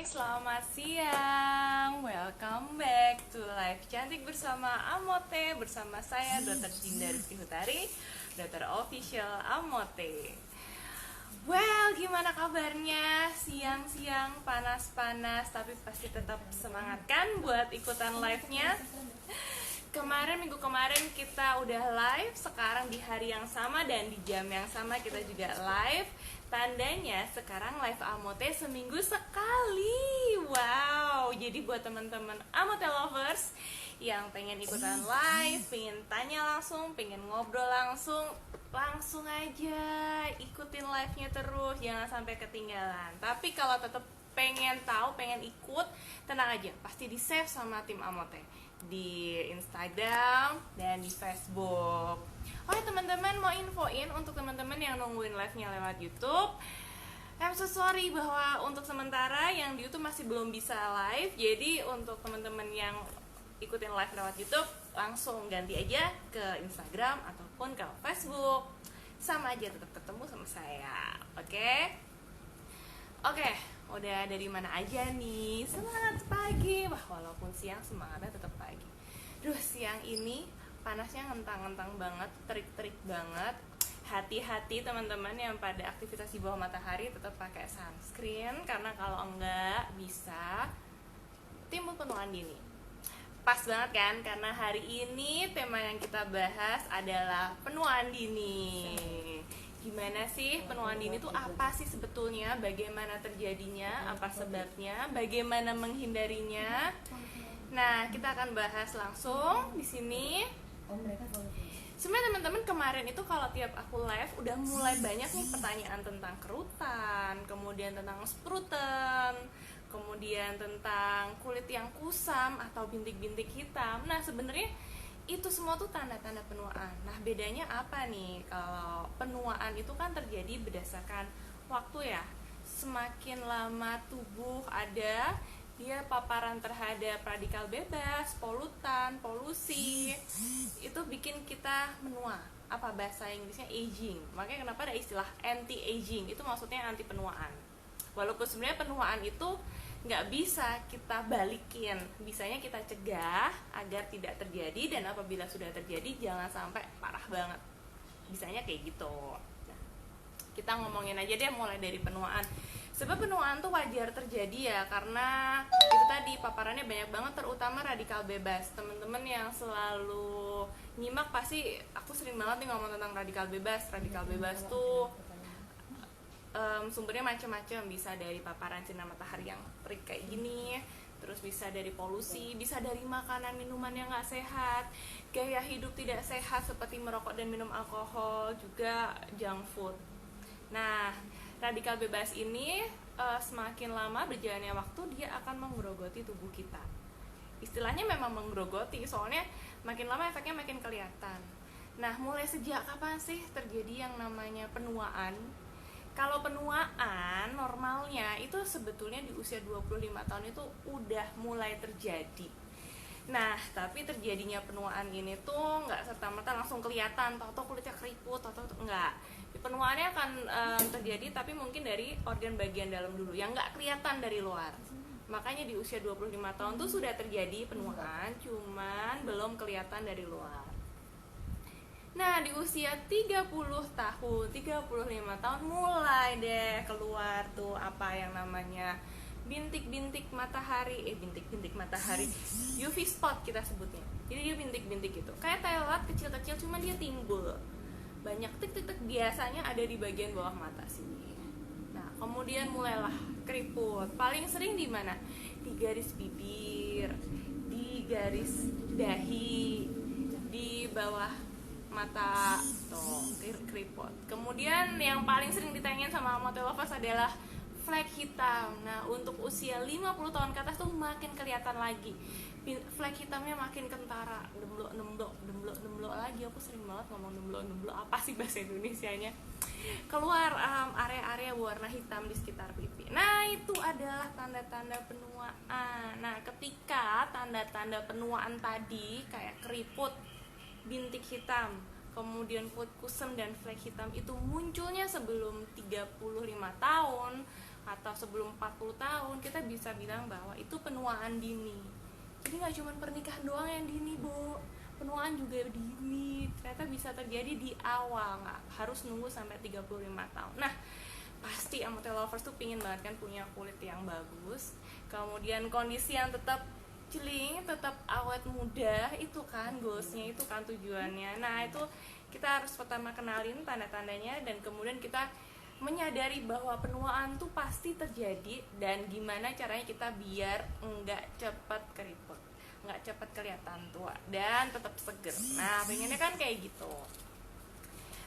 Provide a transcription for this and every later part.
Selamat siang, welcome back to Live Cantik bersama Amote. Bersama saya Dr. Dinda Rizky Hutari, Dr. Official Amote. Well, gimana kabarnya? Siang-siang panas-panas, tapi pasti tetap semangat kan buat ikutan live-nya? Minggu kemarin kita udah live, sekarang di hari yang sama dan di jam yang sama kita juga live. Tandanya sekarang live Amote seminggu sekali. Wow, jadi buat teman-teman Amote lovers yang pengen ikutan live, pengen tanya langsung, pengen ngobrol langsung aja ikutin live-nya terus, jangan sampai ketinggalan. Tapi kalau tetap pengen tahu, pengen ikut, tenang aja, pasti di save sama tim Amote di Instagram dan di Facebook. Oh ya teman-teman, mau infoin untuk teman-teman yang nungguin live-nya lewat YouTube, I'm so sorry bahwa untuk sementara yang di YouTube masih belum bisa live. Jadi untuk teman-teman yang ikutin live lewat YouTube, langsung ganti aja ke Instagram ataupun ke Facebook. Sama aja, tetap ketemu sama saya. Oke, udah dari mana aja nih? Semangat pagi. Wah, walaupun siang semangatnya tetap pagi. Duh, siang ini panasnya ngentang-ngentang banget, terik-terik banget. Hati-hati teman-teman yang pada aktivitas di bawah matahari, tetap pakai sunscreen karena kalau enggak bisa timbul penuaan dini. Pas banget kan, karena hari ini tema yang kita bahas adalah penuaan dini. Gimana sih penuaan dini itu apa sih sebetulnya? Bagaimana terjadinya? Apa sebabnya? Bagaimana menghindarinya? Nah, kita akan bahas langsung di sini. Sebenarnya teman-teman kemarin itu kalau tiap aku live udah mulai banyak nih pertanyaan tentang kerutan, kemudian tentang spruten, kemudian tentang kulit yang kusam atau bintik-bintik hitam. Nah, sebenarnya itu semua tuh tanda-tanda penuaan. Nah, bedanya apa nih? Kalau penuaan itu kan terjadi berdasarkan waktu ya. Semakin lama tubuh ada, dia paparan terhadap radikal bebas, polutan, polusi, itu bikin kita menua. Apa bahasa Inggrisnya aging. Makanya kenapa ada istilah anti-aging, itu maksudnya anti penuaan. Walaupun sebenarnya penuaan itu nggak bisa kita balikin, bisanya kita cegah agar tidak terjadi, dan apabila sudah terjadi jangan sampai parah banget, bisanya kayak gitu. Nah, kita ngomongin aja deh mulai dari penuaan. Sebab penuaan tuh wajar terjadi ya, karena itu tadi paparannya banyak banget, terutama radikal bebas. Temen-temen yang selalu nyimak pasti aku sering banget nih ngomong tentang radikal bebas. Radikal bebas tuh sumbernya macam-macam, bisa dari paparan sinar matahari yang terik kayak gini, terus bisa dari polusi, bisa dari makanan minuman yang nggak sehat, gaya hidup tidak sehat seperti merokok dan minum alkohol, juga junk food. Nah, radikal bebas ini semakin lama berjalannya waktu dia akan menggerogoti tubuh kita. Istilahnya memang menggerogoti, soalnya makin lama efeknya makin kelihatan. Nah, mulai sejak kapan sih terjadi yang namanya penuaan? Kalau penuaan normalnya itu sebetulnya di usia 25 tahun itu udah mulai terjadi. Nah, tapi terjadinya penuaan ini tuh nggak serta-merta langsung kelihatan, tau-tau kulitnya keriput, tau-tau nggak. Penuaannya akan terjadi tapi mungkin dari organ bagian dalam dulu yang nggak kelihatan dari luar. Makanya di usia 25 tahun tuh sudah terjadi penuaan, cuman belum kelihatan dari luar. Nah, di usia 30 tahun, 35 tahun mulai deh keluar tuh apa yang namanya bintik-bintik matahari, bintik-bintik matahari, UV spot kita sebutnya. Jadi dia bintik-bintik gitu, kayak telat kecil-kecil, cuman dia timbul banyak titik-titik, biasanya ada di bagian bawah mata sini. Nah, kemudian mulailah keriput. Paling sering di mana? Di garis bibir, di garis dahi, di bawah mata tuh, keriput. Kemudian yang paling sering ditanyain sama Amote lovers adalah flek hitam. Nah, untuk usia 50 tahun ke atas tuh makin kelihatan lagi. Flek hitamnya makin kentara, demblok lagi. Aku sering banget ngomong demblok. Apa sih bahasa Indonesianya? Keluar area-area warna hitam di sekitar pipi. Nah, itu adalah tanda-tanda penuaan. Nah, ketika tanda-tanda penuaan tadi kayak keriput, bintik hitam, kemudian kulit kusam dan flek hitam itu munculnya sebelum 35 tahun, atau sebelum 40 tahun, kita bisa bilang bahwa itu penuaan dini. Jadi nggak cuma pernikahan doang yang dini, Bu, penuaan juga dini. Ternyata bisa terjadi di awal, nggak harus nunggu sampai 35 tahun. Nah, pasti Amute lovers tuh pingin banget kan punya kulit yang bagus, kemudian kondisi yang tetap celing, tetap awet muda, itu kan goalsnya, itu kan tujuannya. Nah, itu kita harus pertama kenalin tanda-tandanya, dan kemudian kita menyadari bahwa penuaan tuh pasti terjadi, dan gimana caranya kita biar nggak cepat keriput, nggak cepat kelihatan tua, dan tetap seger. Nah, pengennya kan kayak gitu.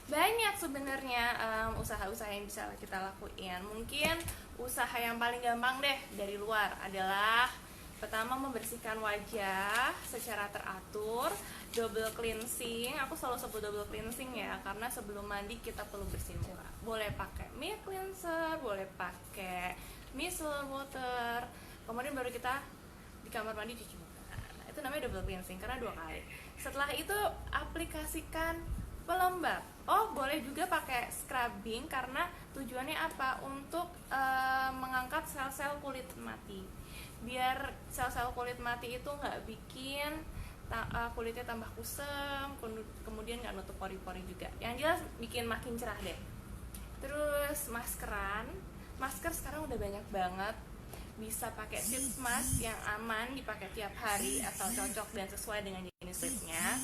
Banyak sebenarnya usaha-usaha yang bisa kita lakuin. Mungkin usaha yang paling gampang deh dari luar adalah pertama membersihkan wajah secara teratur, double cleansing. Aku selalu sebut double cleansing ya, karena sebelum mandi kita perlu bersihin muka. Boleh pakai mild cleanser, boleh pakai micellar water, kemudian baru kita di kamar mandi cuci muka. Nah, itu namanya double cleansing karena 2 kali. Setelah itu aplikasikan pelembab. Oh, boleh juga pakai scrubbing karena tujuannya apa? Untuk mengangkat sel-sel kulit mati. Biar sel-sel kulit mati itu nggak bikin kulitnya tambah kusam, kemudian nggak nutup pori-pori juga. Yang jelas bikin makin cerah deh. Terus maskeran. Masker sekarang udah banyak banget. Bisa pakai sheet mask yang aman dipakai tiap hari atau cocok dan sesuai dengan jenis kulitnya.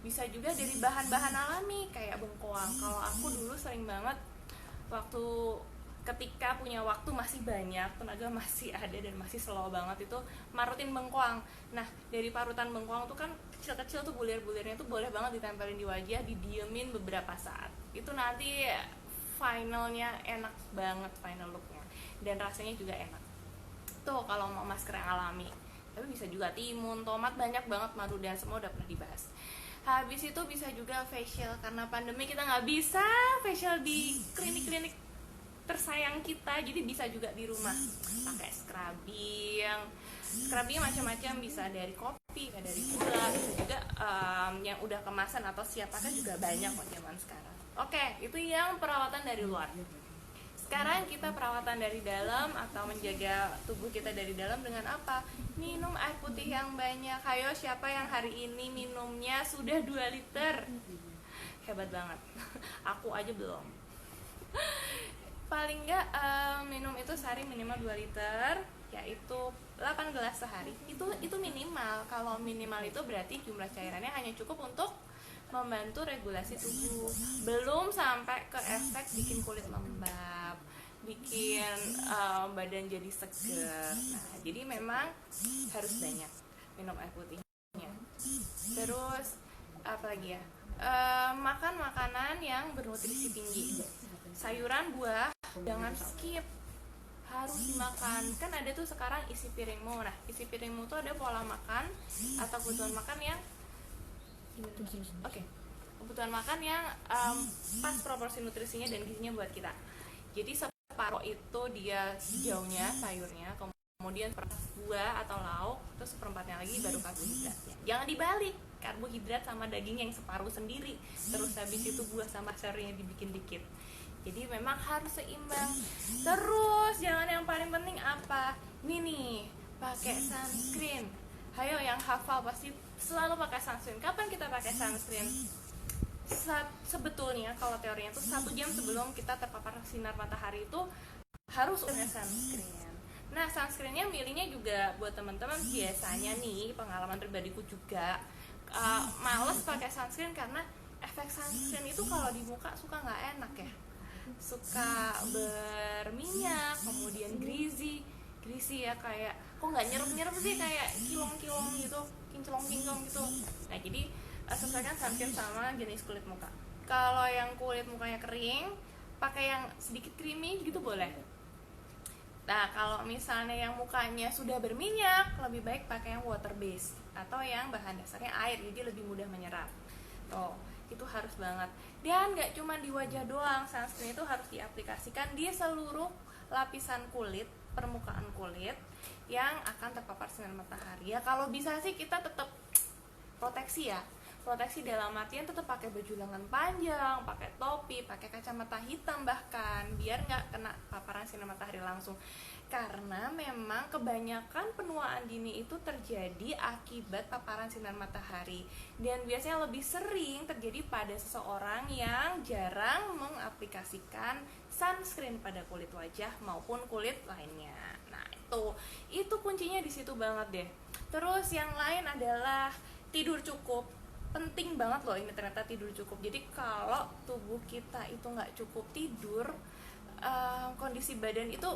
Bisa juga dari bahan-bahan alami kayak bengkoang. Kalau aku dulu sering banget waktu ketika punya waktu masih banyak, tenaga masih ada dan masih slow banget, itu marutin bengkoang. Nah, dari parutan bengkoang tuh kan kecil-kecil tuh bulir-bulirnya tuh boleh banget ditempelin di wajah, didiemin beberapa saat. Itu nanti finalnya enak banget, final looknya, dan rasanya juga enak. Tuh kalau mau masker yang alami. Tapi bisa juga timun, tomat, banyak banget, madu, dan semua udah pernah dibahas. Habis itu bisa juga facial, karena pandemi kita nggak bisa facial di klinik-klinik tersayang kita, jadi bisa juga di rumah pakai scrubbing macam-macam, bisa dari kopi, dari gula, bisa juga yang udah kemasan atau siap pakai juga banyak kok zaman sekarang. Oke, itu yang perawatan dari luar. Sekarang kita perawatan dari dalam atau menjaga tubuh kita dari dalam dengan apa? Minum air putih yang banyak. Hayo, siapa yang hari ini minumnya sudah 2 liter? Hebat banget. Aku aja belum. Paling enggak minum itu sehari minimal 2 liter, yaitu 8 gelas sehari. Itu minimal. Kalau minimal itu berarti jumlah cairannya hanya cukup untuk membantu regulasi tubuh, belum sampai ke efek bikin kulit lembab, bikin badan jadi seger. Nah, jadi memang harus banyak minum air putihnya. Terus apa lagi ya, makan makanan yang bernutrisi tinggi, sayuran, buah, jangan skip, harus dimakan. Kan ada tuh sekarang isi piringmu. Nah, isi piringmu tuh ada pola makan atau kebutuhan makan yang kebutuhan makan yang pas proporsi nutrisinya dan gizinya buat kita. Jadi separuh itu dia hijaunya, sayurnya, kemudian buah atau lauk, terus seperempatnya lagi baru karbohidratnya. Jangan dibalik, karbohidrat sama daging yang separuh sendiri, terus habis itu buah sama sayurnya dibikin dikit. Jadi memang harus seimbang. Terus jangan, yang paling penting apa? Ini nih, pakai sunscreen. Hayo yang hafal pasti selalu pakai sunscreen. Kapan kita pakai sunscreen? Sebetulnya kalau teorinya tuh 1 jam sebelum kita terpapar sinar matahari itu harus pakai sunscreen. Nah, sunscreennya milihnya juga buat teman-teman, biasanya nih pengalaman pribadiku juga males pakai sunscreen karena efek sunscreen itu kalau di muka suka nggak enak ya, suka berminyak, kemudian greasy ya, kayak kok nggak nyerep sih, kayak kilong-kilong gitu, kinclong-kinclong gitu. Nah, jadi sesuaikan sunscreen sama jenis kulit muka. Kalau yang kulit mukanya kering, pakai yang sedikit creamy gitu boleh. Nah, kalau misalnya yang mukanya sudah berminyak, lebih baik pakai yang water base atau yang bahan dasarnya air, jadi lebih mudah menyerap. Tuh, itu harus banget. Dan nggak cuma di wajah doang, sunscreen itu harus diaplikasikan di seluruh lapisan kulit, permukaan kulit yang akan terpapar sinar matahari. Ya kalau bisa sih kita tetap proteksi ya, proteksi dalam artian tetap pakai baju lengan panjang, pakai topi, pakai kacamata hitam bahkan, biar nggak kena paparan sinar matahari langsung. Karena memang kebanyakan penuaan dini itu terjadi akibat paparan sinar matahari, dan biasanya lebih sering terjadi pada seseorang yang jarang mengaplikasikan sunscreen pada kulit wajah maupun kulit lainnya. Nah, itu kuncinya di situ banget deh. Terus yang lain adalah tidur cukup. Penting banget loh ini ternyata tidur cukup. Jadi kalau tubuh kita itu nggak cukup tidur, kondisi badan itu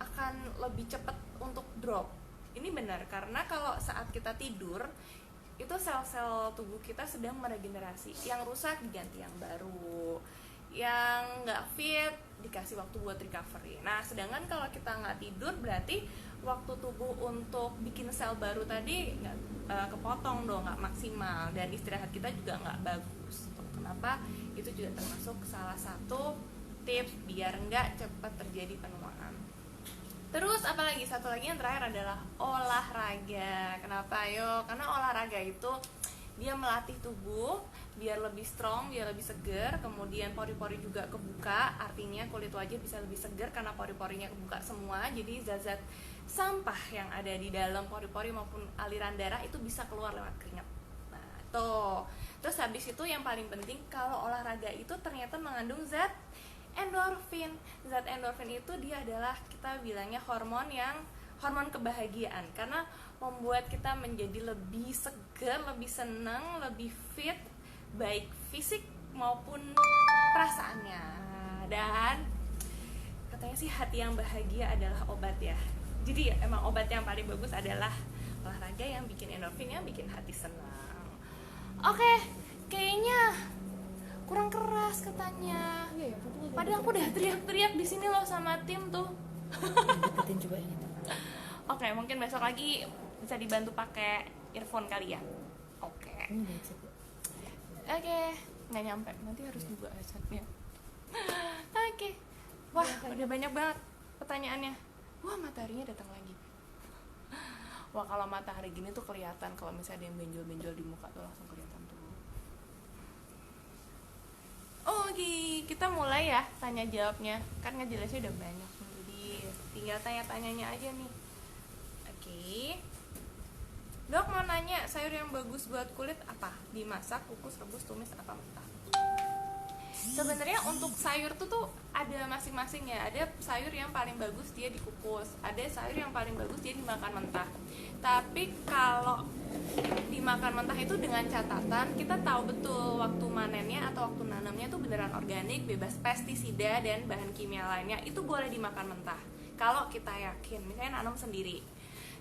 akan lebih cepat untuk drop. Ini benar, karena kalau saat kita tidur itu sel-sel tubuh kita sedang meregenerasi. Yang rusak diganti yang baru, yang nggak fit dikasih waktu buat recovery. Nah, sedangkan kalau kita nggak tidur berarti waktu tubuh untuk bikin sel baru tadi nggak kepotong dong, nggak maksimal, dan istirahat kita juga nggak bagus. Kenapa? Itu juga termasuk salah satu tips biar nggak cepat terjadi penuaan. Terus apalagi satu lagi yang terakhir adalah olahraga. Kenapa? Yo, karena olahraga itu dia melatih tubuh biar lebih strong, biar lebih seger, kemudian pori-pori juga kebuka, artinya kulit wajah bisa lebih seger karena pori-porinya kebuka semua, jadi zat-zat sampah yang ada di dalam pori-pori maupun aliran darah itu bisa keluar lewat keringat. Nah, tuh. Terus habis itu yang paling penting, kalau olahraga itu ternyata mengandung zat endorfin. Zat endorfin itu dia adalah, kita bilangnya hormon kebahagiaan, karena membuat kita menjadi lebih segar, lebih senang, lebih fit, baik fisik maupun perasaannya. Dan katanya sih hati yang bahagia adalah obat ya. Jadi emang obat yang paling bagus adalah olahraga yang bikin endorfin, yang bikin hati senang. Oke, kayaknya kurang keras katanya. Padahal aku udah teriak-teriak di sini loh sama tim tuh. Deketin coba yang itu. Oke, mungkin besok lagi bisa dibantu pakai earphone kali ya. Oke. Ini udah headset ya? Oke, nggak nyampe. Nanti harus juga headsetnya. Oke. Wah, udah banyak banget pertanyaannya. Wah, mataharinya datang lagi. Wah, kalau matahari gini tuh kelihatan, kalau misalnya ada yang benjol-benjol di muka tuh langsung kelihatan tuh. Oke, kita mulai ya tanya jawabnya. Kan ngejelasnya udah banyak, jadi tinggal tanya-tanyanya aja nih. Oke. Dok, mau nanya, sayur yang bagus buat kulit apa? Dimasak, kukus, rebus, tumis, apa mentah? Sebenarnya untuk sayur tuh ada masing-masing ya. Ada sayur yang paling bagus dia dikukus, ada sayur yang paling bagus dia dimakan mentah. Tapi kalau dimakan mentah itu dengan catatan kita tahu betul waktu manennya atau waktu nanamnya itu beneran organik, bebas pestisida dan bahan kimia lainnya, itu boleh dimakan mentah. Kalau kita yakin, misalnya nanam sendiri.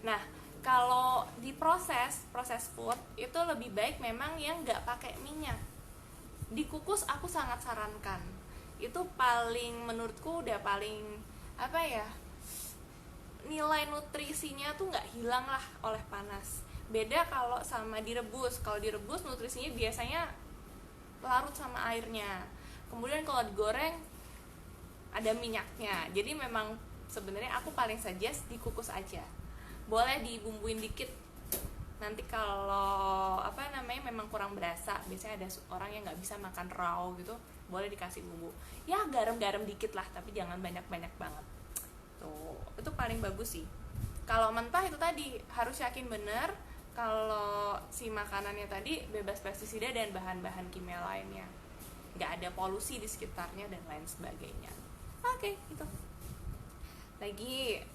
Nah, kalau di proses food itu lebih baik memang yang nggak pakai minyak. Dikukus aku sangat sarankan. Itu paling, menurutku udah paling apa ya, nilai nutrisinya tuh nggak hilang lah oleh panas. Beda kalau sama direbus. Kalau direbus nutrisinya biasanya larut sama airnya. Kemudian kalau digoreng ada minyaknya. Jadi memang sebenarnya aku paling suggest dikukus aja. Boleh dibumbuin dikit. Nanti kalau memang kurang berasa, biasanya ada orang yang nggak bisa makan raw gitu, boleh dikasih bumbu. Ya garam-garam dikit lah, tapi jangan banyak-banyak banget. Tuh, itu paling bagus sih. Kalau mentah itu tadi harus yakin bener kalau si makanannya tadi bebas pestisida dan bahan-bahan kimia lainnya, nggak ada polusi di sekitarnya dan lain sebagainya. Oke, itu. Lagi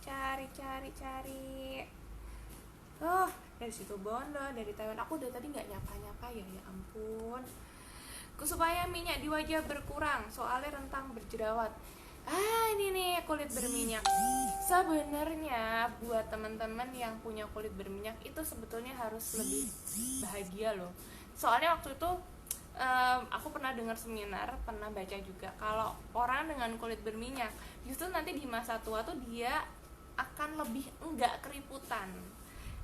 cari. Oh, dari situ Bondo, dari Taiwan. Aku udah tadi nggak nyapa ya ampun. Supaya minyak di wajah berkurang, soalnya rentang berjerawat. Ini nih kulit berminyak. Sebenarnya buat teman-teman yang punya kulit berminyak itu sebetulnya harus lebih bahagia loh. Soalnya waktu itu aku pernah dengar seminar, pernah baca juga kalau orang dengan kulit berminyak justru nanti di masa tua tuh dia akan lebih enggak keriputan.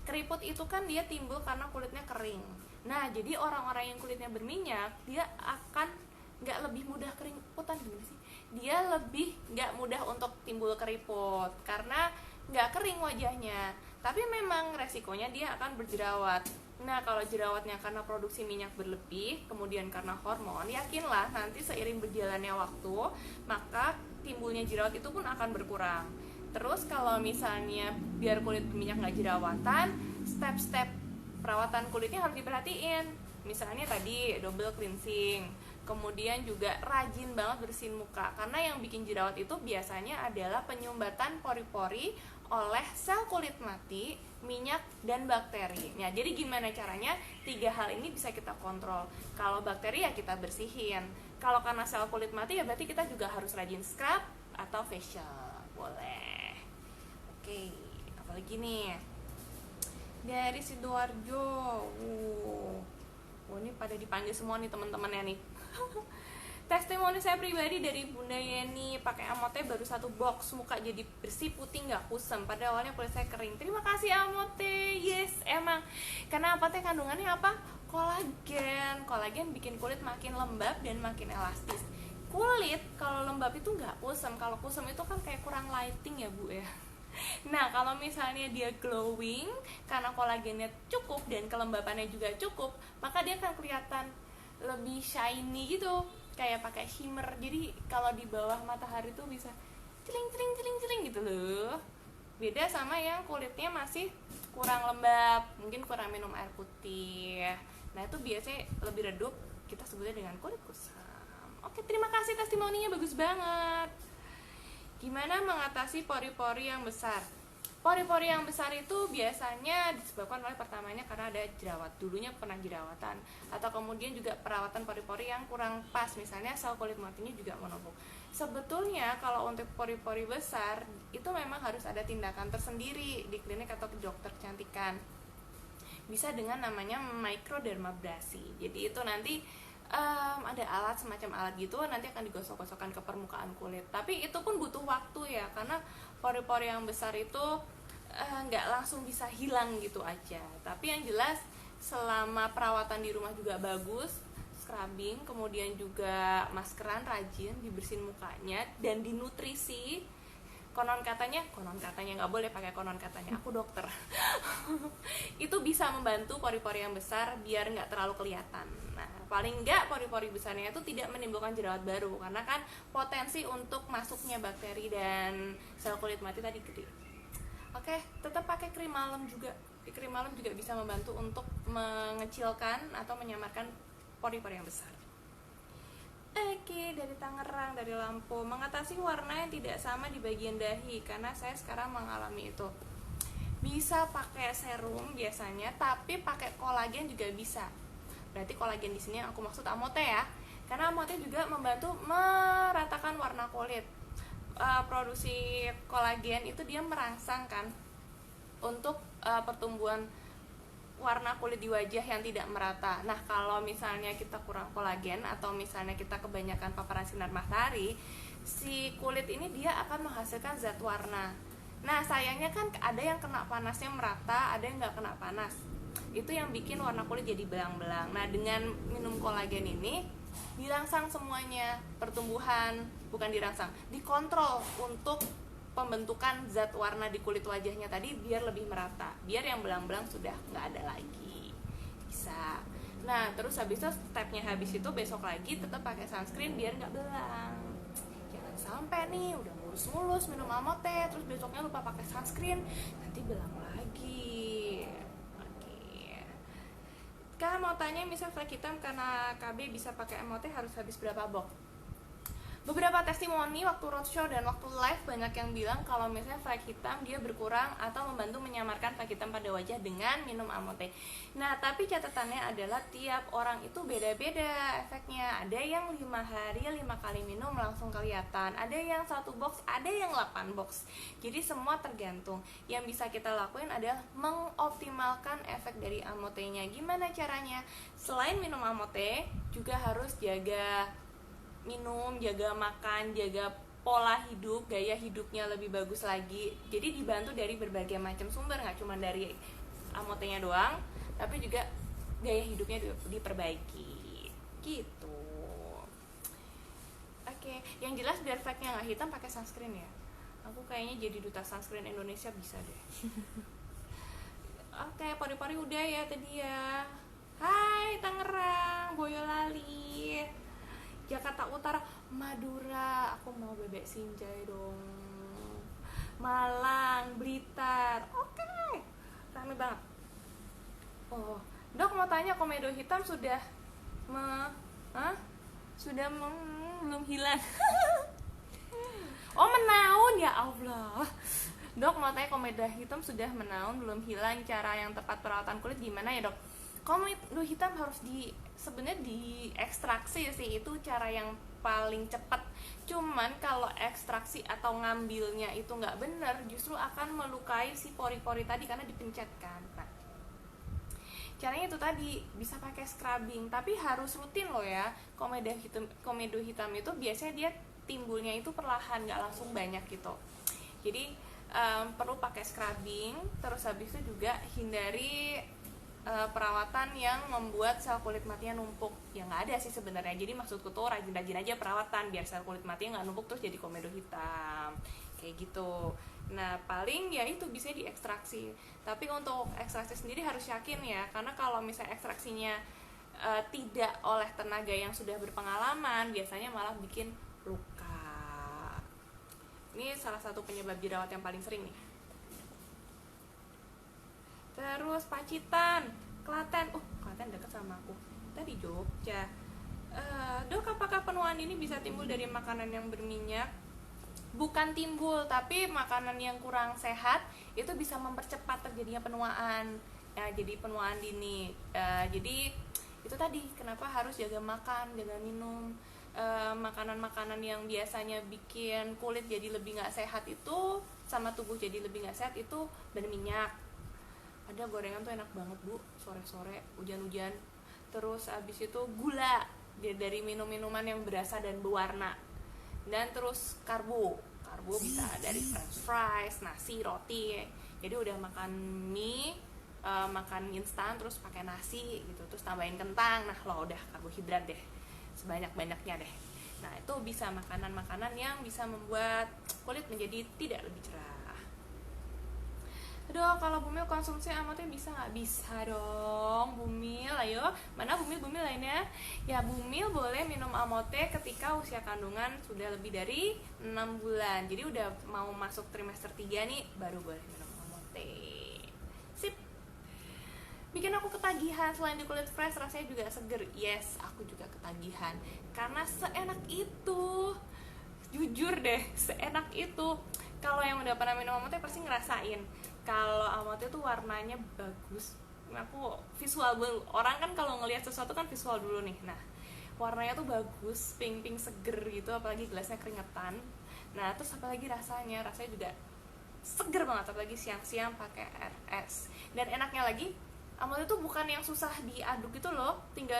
Keriput itu kan dia timbul karena kulitnya kering. Nah, jadi orang-orang yang kulitnya berminyak, dia akan nggak lebih mudah keriputan, gimana sih? Dia lebih nggak mudah untuk timbul keriput karena nggak kering wajahnya. Tapi memang resikonya dia akan berjerawat. Nah, kalau jerawatnya karena produksi minyak berlebih, kemudian karena hormon, yakinlah nanti seiring berjalannya waktu, maka timbulnya jerawat itu pun akan berkurang. Terus kalau misalnya biar kulit berminyak nggak jerawatan, step-step perawatan kulitnya harus diperhatiin. Misalnya tadi double cleansing, kemudian juga rajin banget bersihin muka, karena yang bikin jerawat itu biasanya adalah penyumbatan pori-pori oleh sel kulit mati, minyak, dan bakteri. Nah, jadi gimana caranya? 3 hal ini bisa kita kontrol. Kalau bakteri ya kita bersihin. Kalau karena sel kulit mati ya berarti kita juga harus rajin scrub atau facial. Boleh. Oke, apalagi nih? Dari Sidoarjo. Ini pada dipanggil semua nih teman-temannya nih. Testimoni saya pribadi dari Bunda Yeni, pakai Amote baru 1 box, muka jadi bersih, putih, nggak kusam. Pada awalnya kulit saya kering. Terima kasih Amote. Yes, emang. Karena Amote kandungannya apa? Kolagen. Kolagen bikin kulit makin lembab dan makin elastis. Kulit kalau lembab itu nggak kusam. Kalau kusam itu kan kayak kurang lighting ya Bu ya. Nah, kalau misalnya dia glowing karena kolagennya cukup dan kelembapannya juga cukup, maka dia akan kelihatan lebih shiny gitu, kayak pakai shimmer. Jadi kalau di bawah matahari tuh bisa celing gitu loh. Beda sama yang kulitnya masih kurang lembab, mungkin kurang minum air putih. Nah, itu biasanya lebih redup, kita sebutnya dengan kulit kusam. Oke, terima kasih testimoninya, bagus banget. Gimana mengatasi pori-pori yang besar? Pori-pori yang besar itu biasanya disebabkan oleh pertamanya karena ada jerawat, dulunya pernah jerawatan, atau kemudian juga perawatan pori-pori yang kurang pas, misalnya sel kulit matinya juga menumpuk. Sebetulnya kalau untuk pori-pori besar itu memang harus ada tindakan tersendiri di klinik atau ke dokter kecantikan. Bisa dengan namanya microdermabrasi. Jadi itu nanti ada alat, semacam alat gitu, nanti akan digosok-gosokkan ke permukaan kulit. Tapi itu pun butuh waktu ya, karena pori-pori yang besar itu nggak langsung bisa hilang gitu aja. Tapi yang jelas selama perawatan di rumah juga bagus, scrubbing, kemudian juga maskeran rajin, dibersihin mukanya dan dinutrisi. Konon katanya nggak boleh pakai konon katanya, aku dokter. Itu bisa membantu pori-pori yang besar biar nggak terlalu kelihatan. Nah, paling nggak pori-pori besarnya itu tidak menimbulkan jerawat baru, karena kan potensi untuk masuknya bakteri dan sel kulit mati tadi gede. Oke, tetap pakai krim malam juga. Krim malam juga bisa membantu untuk mengecilkan atau menyamarkan pori-pori yang besar. Oke, dari Tangerang, dari Lampung, mengatasi warna yang tidak sama di bagian dahi, karena saya sekarang mengalami itu. Bisa pakai serum biasanya, tapi pakai kolagen juga bisa. Berarti kolagen di sini yang aku maksud Amote ya, karena Amote juga membantu meratakan warna kulit. Produksi kolagen itu dia merangsang kan untuk pertumbuhan warna kulit di wajah yang tidak merata. Nah, kalau misalnya kita kurang kolagen atau misalnya kita kebanyakan paparan sinar matahari, si kulit ini dia akan menghasilkan zat warna. Nah, sayangnya kan ada yang kena panasnya merata, ada yang nggak kena panas. Itu yang bikin warna kulit jadi belang-belang. Nah, dengan minum kolagen ini dirangsang semuanya, pertumbuhan, bukan dirangsang, dikontrol untuk pembentukan zat warna di kulit wajahnya tadi biar lebih merata, biar yang belang-belang sudah nggak ada lagi. Bisa. Nah, terus habis itu stepnya habis itu besok lagi tetap pakai sunscreen biar nggak belang. Jangan sampai nih udah mulus-mulus minum Amote terus besoknya lupa pakai sunscreen, nanti belang lagi. Oke. Kak mau tanya, misal flek hitam karena KB bisa pakai Amote harus habis berapa box? Beberapa testimoni waktu roadshow dan waktu live banyak yang bilang kalau misalnya flek hitam dia berkurang atau membantu menyamarkan flek hitam pada wajah dengan minum Amote. Nah, tapi catatannya adalah tiap orang itu beda-beda efeknya. Ada yang 5 hari 5 kali minum langsung kelihatan, ada yang 1 box, ada yang 8 box. Jadi semua tergantung. Yang bisa kita lakuin adalah mengoptimalkan efek dari Amote-nya. Gimana caranya? Selain minum Amote, juga harus jaga minum, jaga makan, jaga pola hidup, gaya hidupnya lebih bagus lagi. Jadi dibantu dari berbagai macam sumber, nggak cuma dari Amote-nya doang, tapi juga gaya hidupnya diperbaiki gitu. Oke, yang jelas biar fleknya nggak hitam pakai sunscreen ya. Aku kayaknya jadi duta sunscreen Indonesia bisa deh. Oke, pori-pori udah ya tadi ya. Hai Tangerang, Boyolali, Jakarta Utara, Madura. Aku mau bebek sinjai dong. Malang, Blitar. Oke, rame banget. Oh, Dok mau tanya, komedo hitam sudah belum hilang. Oh, menaun ya Allah. Dok mau tanya, komedo hitam sudah menaun belum hilang, cara yang tepat perawatan kulit gimana ya, Dok? Komedo hitam harus sebenarnya diekstraksi sih, itu cara yang paling cepat. Cuman kalau ekstraksi atau ngambilnya itu nggak bener, justru akan melukai si pori-pori tadi karena dipencet kan. Nah, caranya itu tadi bisa pakai scrubbing, tapi harus rutin loh ya. Komedo hitam itu biasanya dia timbulnya itu perlahan, nggak langsung banyak gitu. Jadi perlu pakai scrubbing. Terus habis itu juga hindari perawatan yang membuat sel kulit matinya numpuk. Ya nggak ada sih sebenarnya. Jadi maksudku tuh rajin-rajin aja perawatan biar sel kulit matinya nggak numpuk terus jadi komedo hitam kayak gitu. Nah paling ya itu bisa diekstraksi. Tapi untuk ekstraksi sendiri harus yakin ya, karena kalau misalnya ekstraksinya tidak oleh tenaga yang sudah berpengalaman, biasanya malah bikin luka. Ini salah satu penyebab jerawat yang paling sering nih. Terus Pacitan, Klaten. Klaten dekat sama aku. Tadi Jogja. Dok, apakah penuaan ini bisa timbul dari makanan yang berminyak? Bukan timbul, tapi makanan yang kurang sehat itu bisa mempercepat terjadinya penuaan. Ya, jadi penuaan dini. Jadi itu tadi kenapa harus jaga makan, jaga minum. Makanan-makanan yang biasanya bikin kulit jadi lebih nggak sehat itu, sama tubuh jadi lebih nggak sehat itu berminyak. Ada gorengan tuh enak banget Bu, sore-sore hujan-hujan. Terus abis itu gula, dia dari minum-minuman yang berasa dan berwarna. Dan terus karbo bisa dari french fries, nasi, roti. Jadi udah makan mie, makan instan terus pakai nasi gitu, terus tambahin kentang. Nah lo udah karbohidrat deh sebanyak-banyaknya deh. Nah itu bisa makanan-makanan yang bisa membuat kulit menjadi tidak lebih cerah. Aduh, kalau Bumil konsumsi amatnya bisa nggak? Bisa dong Bumil, ayo. Mana Bumil lainnya? Ya Bumil boleh minum amote ketika usia kandungan sudah lebih dari 6 bulan. Jadi udah mau masuk trimester 3 nih, baru boleh minum amote. Sip. Bikin aku ketagihan, selain di kulit fresh rasanya juga seger. Yes, aku juga ketagihan karena seenak itu. Jujur deh, seenak itu. Kalau yang udah pernah minum amote pasti ngerasain kalau amote tuh warnanya bagus. Aku visual dulu. Orang kan kalau ngelihat sesuatu kan visual dulu nih. Nah, warnanya tuh bagus, pink seger gitu, apalagi gelasnya keringetan. Nah, terus apalagi rasanya juga seger banget, apalagi siang-siang pakai RS. Dan enaknya lagi, amote tuh bukan yang susah diaduk gitu loh, tinggal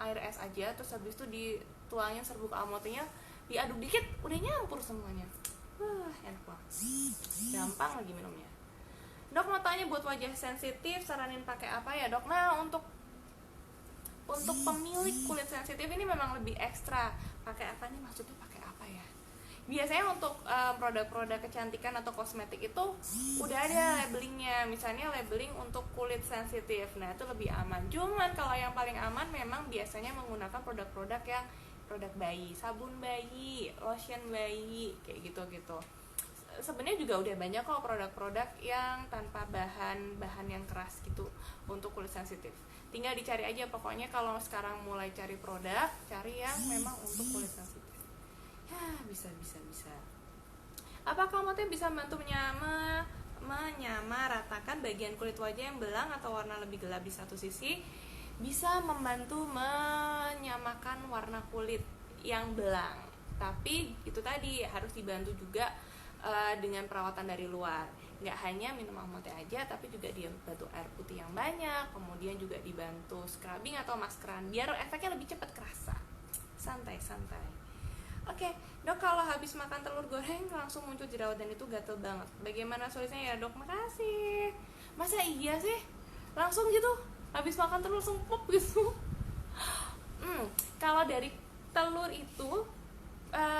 air es aja, terus habis itu dituangin serbuk amotenya, diaduk dikit udah nyampur semuanya. Enak banget, gampang lagi minumnya. Dok mau tanya, buat wajah sensitif saranin pakai apa ya Dok? Nah untuk pemilik kulit sensitif ini memang lebih ekstra. Pakai apa nih, maksudnya pakai apa ya? Biasanya untuk produk-produk kecantikan atau kosmetik itu udah ada labelingnya. Misalnya labeling untuk kulit sensitif, nah itu lebih aman. Cuman kalau yang paling aman memang biasanya menggunakan produk-produk yang produk bayi, sabun bayi, lotion bayi, kayak gitu-gitu. Sebenarnya juga udah banyak kok produk-produk yang tanpa bahan yang keras gitu untuk kulit sensitif. Tinggal dicari aja, pokoknya kalau sekarang mulai cari produk, cari yang memang untuk kulit sensitif. Ya, bisa. Apakah amote bisa membantu menyamaratakan bagian kulit wajah yang belang atau warna lebih gelap di satu sisi? Bisa membantu menyamakan warna kulit yang belang. Tapi itu tadi harus dibantu juga dengan perawatan dari luar. Nggak hanya minum amote aja, tapi juga dibantu air putih yang banyak, kemudian juga dibantu scrubbing atau maskeran biar efeknya lebih cepat kerasa. Santai. Oke, Dok, kalau habis makan telur goreng langsung muncul jerawat dan itu gatel banget. Bagaimana solusinya ya Dok? Makasih. Masa iya sih? Langsung gitu habis makan telur langsung pop gitu. Kalau dari telur itu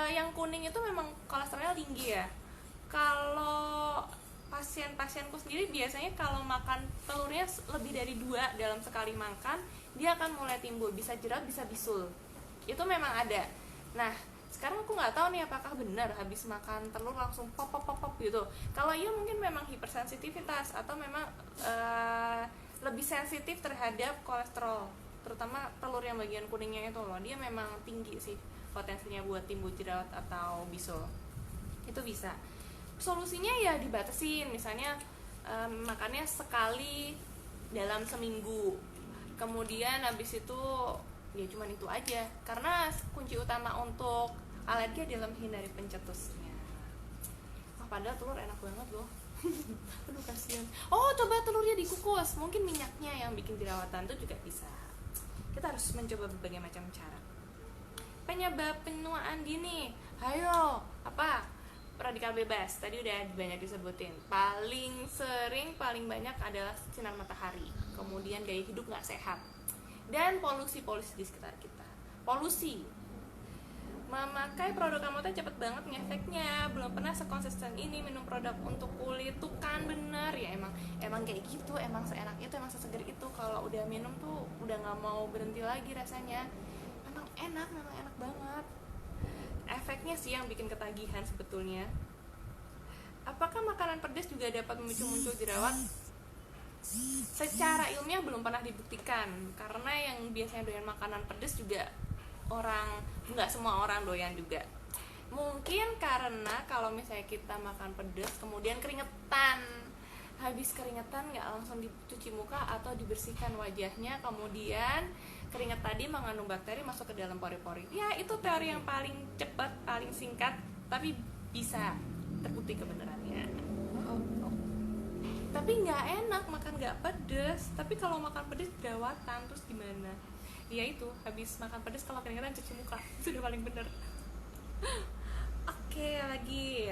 yang kuning itu memang kolesterolnya tinggi ya. Kalau pasien-pasienku sendiri biasanya kalau makan telurnya lebih dari 2 dalam sekali makan, dia akan mulai timbul, bisa jerawat, bisa bisul. Itu memang ada. Nah, sekarang aku nggak tahu nih apakah benar habis makan telur langsung pop pop pop pop gitu. Kalau iya mungkin memang hipersensitivitas atau memang lebih sensitif terhadap kolesterol, terutama telur yang bagian kuningnya itu loh. Dia memang tinggi sih potensinya buat timbul jerawat atau bisul. Itu bisa. Solusinya ya dibatasin, misalnya makannya sekali dalam seminggu, kemudian habis itu ya cuman itu aja, karena kunci utama untuk alergi adalah menghindari pencetusnya. Padahal telur enak banget loh. Aduh kasihan. Oh, coba telurnya dikukus, mungkin minyaknya yang bikin jerawatan tuh juga bisa. Kita harus mencoba berbagai macam cara. Penyebab penuaan dini, ayo apa? Radikal bebas tadi udah banyak disebutin. Paling sering, paling banyak adalah sinar matahari, kemudian gaya hidup nggak sehat, dan polusi di sekitar kita. Polusi, memakai produk Amote cepet banget ngefeknya. Belum pernah sekonsisten ini minum produk untuk kulit tuh kan. Bener ya, emang kayak gitu, emang seenak itu, emang seseger itu. Kalau udah minum tuh udah nggak mau berhenti lagi rasanya. Memang enak banget. Efeknya sih yang bikin ketagihan sebetulnya. Apakah makanan pedas juga dapat memicu muncul jerawat? Secara ilmiah belum pernah dibuktikan, karena yang biasanya doyan makanan pedas juga nggak semua orang doyan juga. Mungkin karena kalau misalnya kita makan pedas kemudian keringetan, habis keringetan nggak langsung dicuci muka atau dibersihkan wajahnya, kemudian keringat tadi mengandung bakteri masuk ke dalam pori-pori. Ya, itu teori yang paling cepat, paling singkat, tapi bisa terbukti kebenarannya. Tapi nggak enak makan nggak pedes. Tapi kalau makan pedes jerawatan, terus gimana? Ya itu, habis makan pedes kalau keringetan cuci muka, sudah paling bener. Oke, lagi.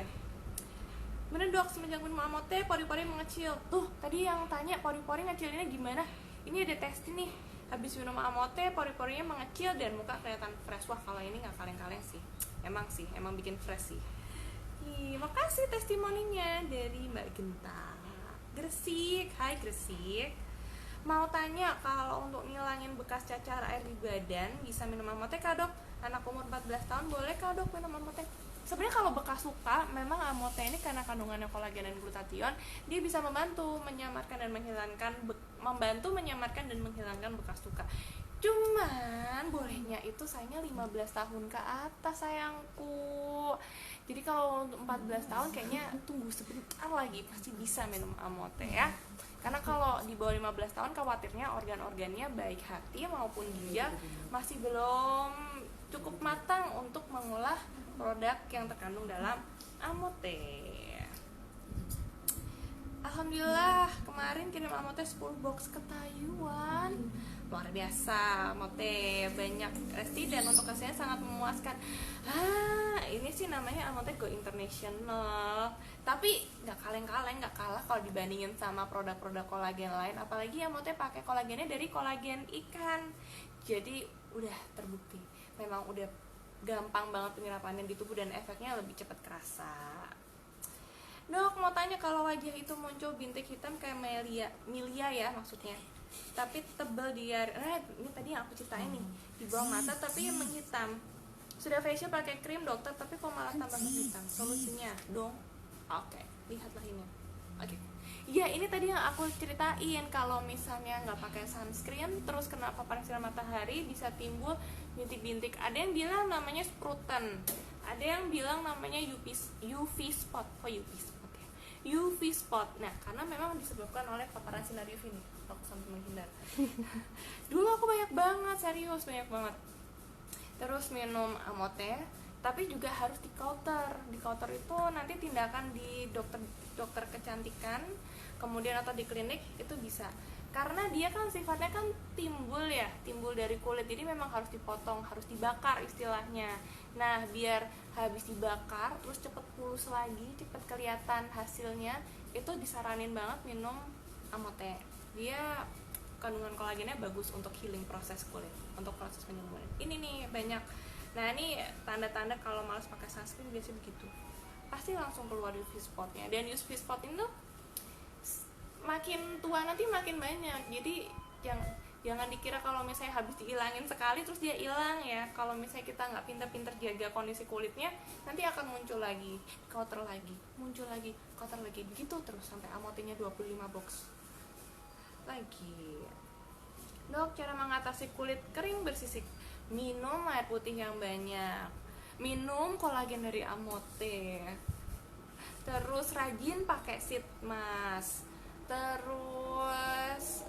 Bener dok, semenjak minum Amote pori-pori mengecil. Tuh, tadi yang tanya pori-pori ngecilinnya gimana? Ini ada tes nih. Habis minum Amote pori-porinya mengecil dan muka kelihatan fresh. Wah, kalau ini nggak kaleng-kaleng sih. Emang bikin fresh sih. Makasih testimoninya dari Mbak Genta Gresik. Hai Gresik. Mau tanya, kalau untuk ngilangin bekas cacar air di badan bisa minum Amote kah dok? Anak umur 14 tahun boleh kah dok minum Amote? Sebenarnya kalau bekas luka, memang Amote ini karena kandungannya kolagen dan glutathione, dia bisa membantu menyamarkan dan menghilangkan bekas luka. Cuman bolehnya itu sayangnya 15 tahun ke atas sayangku. Jadi kalau untuk 14 tahun kayaknya tunggu sebentar lagi, pasti bisa minum Amote ya. Karena kalau di bawah 15 tahun khawatirnya organ-organnya baik hati maupun ginjal masih belum cukup matang untuk mengolah produk yang terkandung dalam Amote. Alhamdulillah kemarin kirim Amote 10 box ke Taiwan. Luar biasa, Amote banyak resti dan untuk hasilnya sangat memuaskan. Ini sih namanya Amote Go International. Tapi nggak kaleng-kaleng, nggak kalah kalau dibandingin sama produk-produk kolagen lain. Apalagi Amote pakai kolagennya dari kolagen ikan. Jadi udah terbukti, memang udah gampang banget penyerapannya di tubuh dan efeknya lebih cepat kerasa. Dok, mau tanya, kalau wajah itu muncul bintik hitam kayak milia ya maksudnya, tapi tebal di ini tadi yang aku ceritain nih, di bawah mata tapi menghitam. Sudah facial pakai krim dokter, tapi kok malah tambah menghitam. Solusinya dong? Oke, lihatlah ini. Oke. Ya, ini tadi yang aku ceritain, kalau misalnya nggak pakai sunscreen terus kena paparan sinar matahari bisa timbul bintik-bintik. Ada yang bilang namanya spruten, ada yang bilang namanya UV spot. UV spot. Nah, karena memang disebabkan oleh paparan sinar UV nih. Aku sampai menghindar. Dulu aku banyak banget. Terus minum Amote, tapi juga harus di counter. Di counter itu nanti tindakan di dokter kecantikan, kemudian atau di klinik itu bisa. Karena dia kan sifatnya kan timbul dari kulit, jadi memang harus dipotong, harus dibakar istilahnya. Nah, biar habis dibakar terus cepet pulus lagi, cepet kelihatan hasilnya, itu disaranin banget minum Amote. Dia kandungan kolagennya bagus untuk healing proses kulit, untuk proses penyembuhan. Ini nih banyak. Nah, ini tanda-tanda kalau malas pakai sunscreen biasanya begitu. Pasti langsung keluar UV spotnya. Dan UV spot itu makin tua nanti makin banyak. Jadi jangan dikira kalau misalnya habis dihilangin sekali terus dia hilang ya. Kalau misalnya kita nggak pintar-pintar jaga kondisi kulitnya, nanti akan muncul lagi, kotor lagi, muncul lagi, kotor lagi, begitu terus sampai amotenya 25 box lagi. Dok, cara mengatasi kulit kering bersisik: minum air putih yang banyak, minum kolagen dari amote, terus rajin pakai sheet mask, terus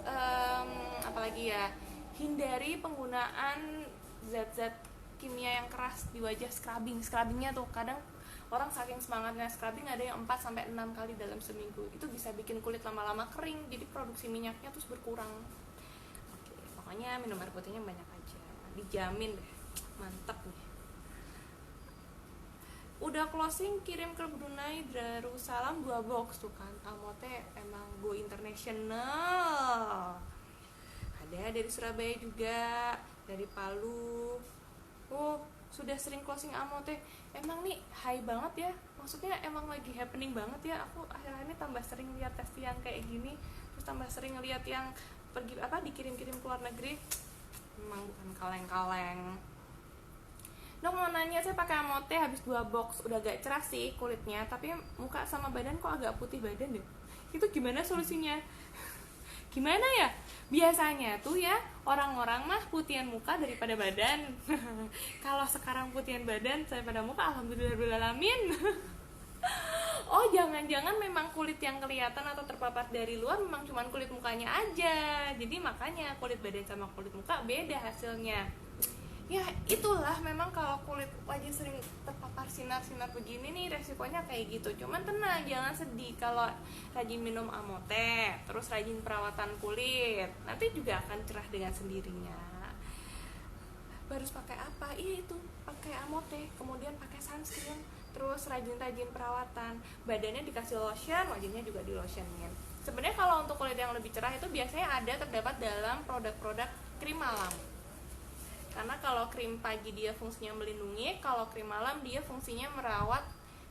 apalagi ya, hindari penggunaan zat-zat kimia yang keras di wajah. Scrubbingnya tuh kadang orang saking semangatnya scrubbing ada yang 4-6 kali dalam seminggu, itu bisa bikin kulit lama-lama kering, jadi produksi minyaknya terus berkurang. Oke, pokoknya minum air putihnya banyak aja, dijamin deh, mantap nih. Udah closing, kirim ke Brunei Darussalam 2 box tuh kan. Amote emang go international. Ada dari Surabaya juga, dari Palu. Oh, sudah sering closing Amote. Emang nih high banget ya. Maksudnya emang lagi happening banget ya. Aku akhir-akhir ini tambah sering lihat tes yang kayak gini, terus tambah sering lihat yang pergi dikirim-kirim ke luar negeri. Memang bukan kaleng-kaleng. Dok, mau nanya, saya pakai Amote habis 2 box, udah agak cerah sih kulitnya, tapi muka sama badan kok agak putih badan deh. Itu gimana solusinya? Gimana ya? Biasanya tuh ya orang-orang mah putihan muka daripada badan. Kalau sekarang putihan badan daripada muka, alhamdulillahirrahmanirrahim. Oh, jangan-jangan memang kulit yang kelihatan atau terpapar dari luar memang cuma kulit mukanya aja. Jadi makanya kulit badan sama kulit muka beda hasilnya. Ya itulah, memang kalau kulit wajah sering terpapar sinar-sinar begini nih resikonya kayak gitu. Cuman tenang, jangan sedih kalau rajin minum Amote, terus rajin perawatan kulit, nanti juga akan cerah dengan sendirinya. Harus pakai apa? Iya itu, pakai Amote, kemudian pakai sunscreen, terus rajin-rajin perawatan. Badannya dikasih lotion, wajahnya juga di lotionin. Sebenarnya kalau untuk kulit yang lebih cerah itu biasanya terdapat dalam produk-produk krim malam. Karena kalau krim pagi dia fungsinya melindungi, kalau krim malam dia fungsinya merawat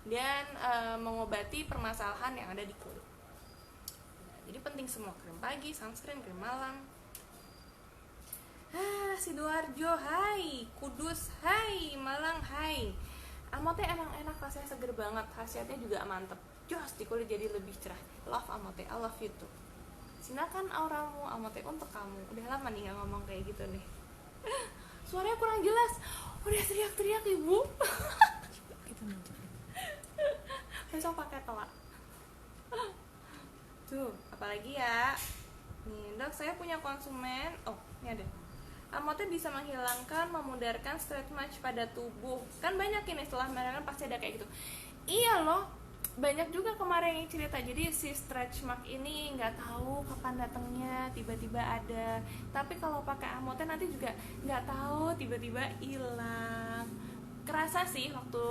dan mengobati permasalahan yang ada di kulit. Jadi penting semua, krim pagi, sunscreen, krim malam. Sidoarjo, hai. Kudus, hai. Malang, hai. Amote emang enak, rasanya seger banget, khasiatnya juga mantep. Jos, di kulit jadi lebih cerah. Love Amote, I love you too. Sinakan auramu, Amote untuk kamu. Udah lama nih gak ngomong kayak gitu nih. Suaranya kurang jelas, udah teriak-teriak ibu. Besok pakai toa. Tuh, apalagi ya. Nih, dok, saya punya konsumen. Oh, ini ada. Amote bisa menghilangkan, memudarkan stretch mark pada tubuh. Kan banyak ini setelah mereka pasti ada kayak gitu. Iya loh, banyak juga kemarin yang cerita. Jadi si stretch mark ini nggak tahu kapan datangnya, tiba-tiba ada. Tapi kalau pakai Amote nanti juga nggak tahu, tiba-tiba hilang. Kerasa sih waktu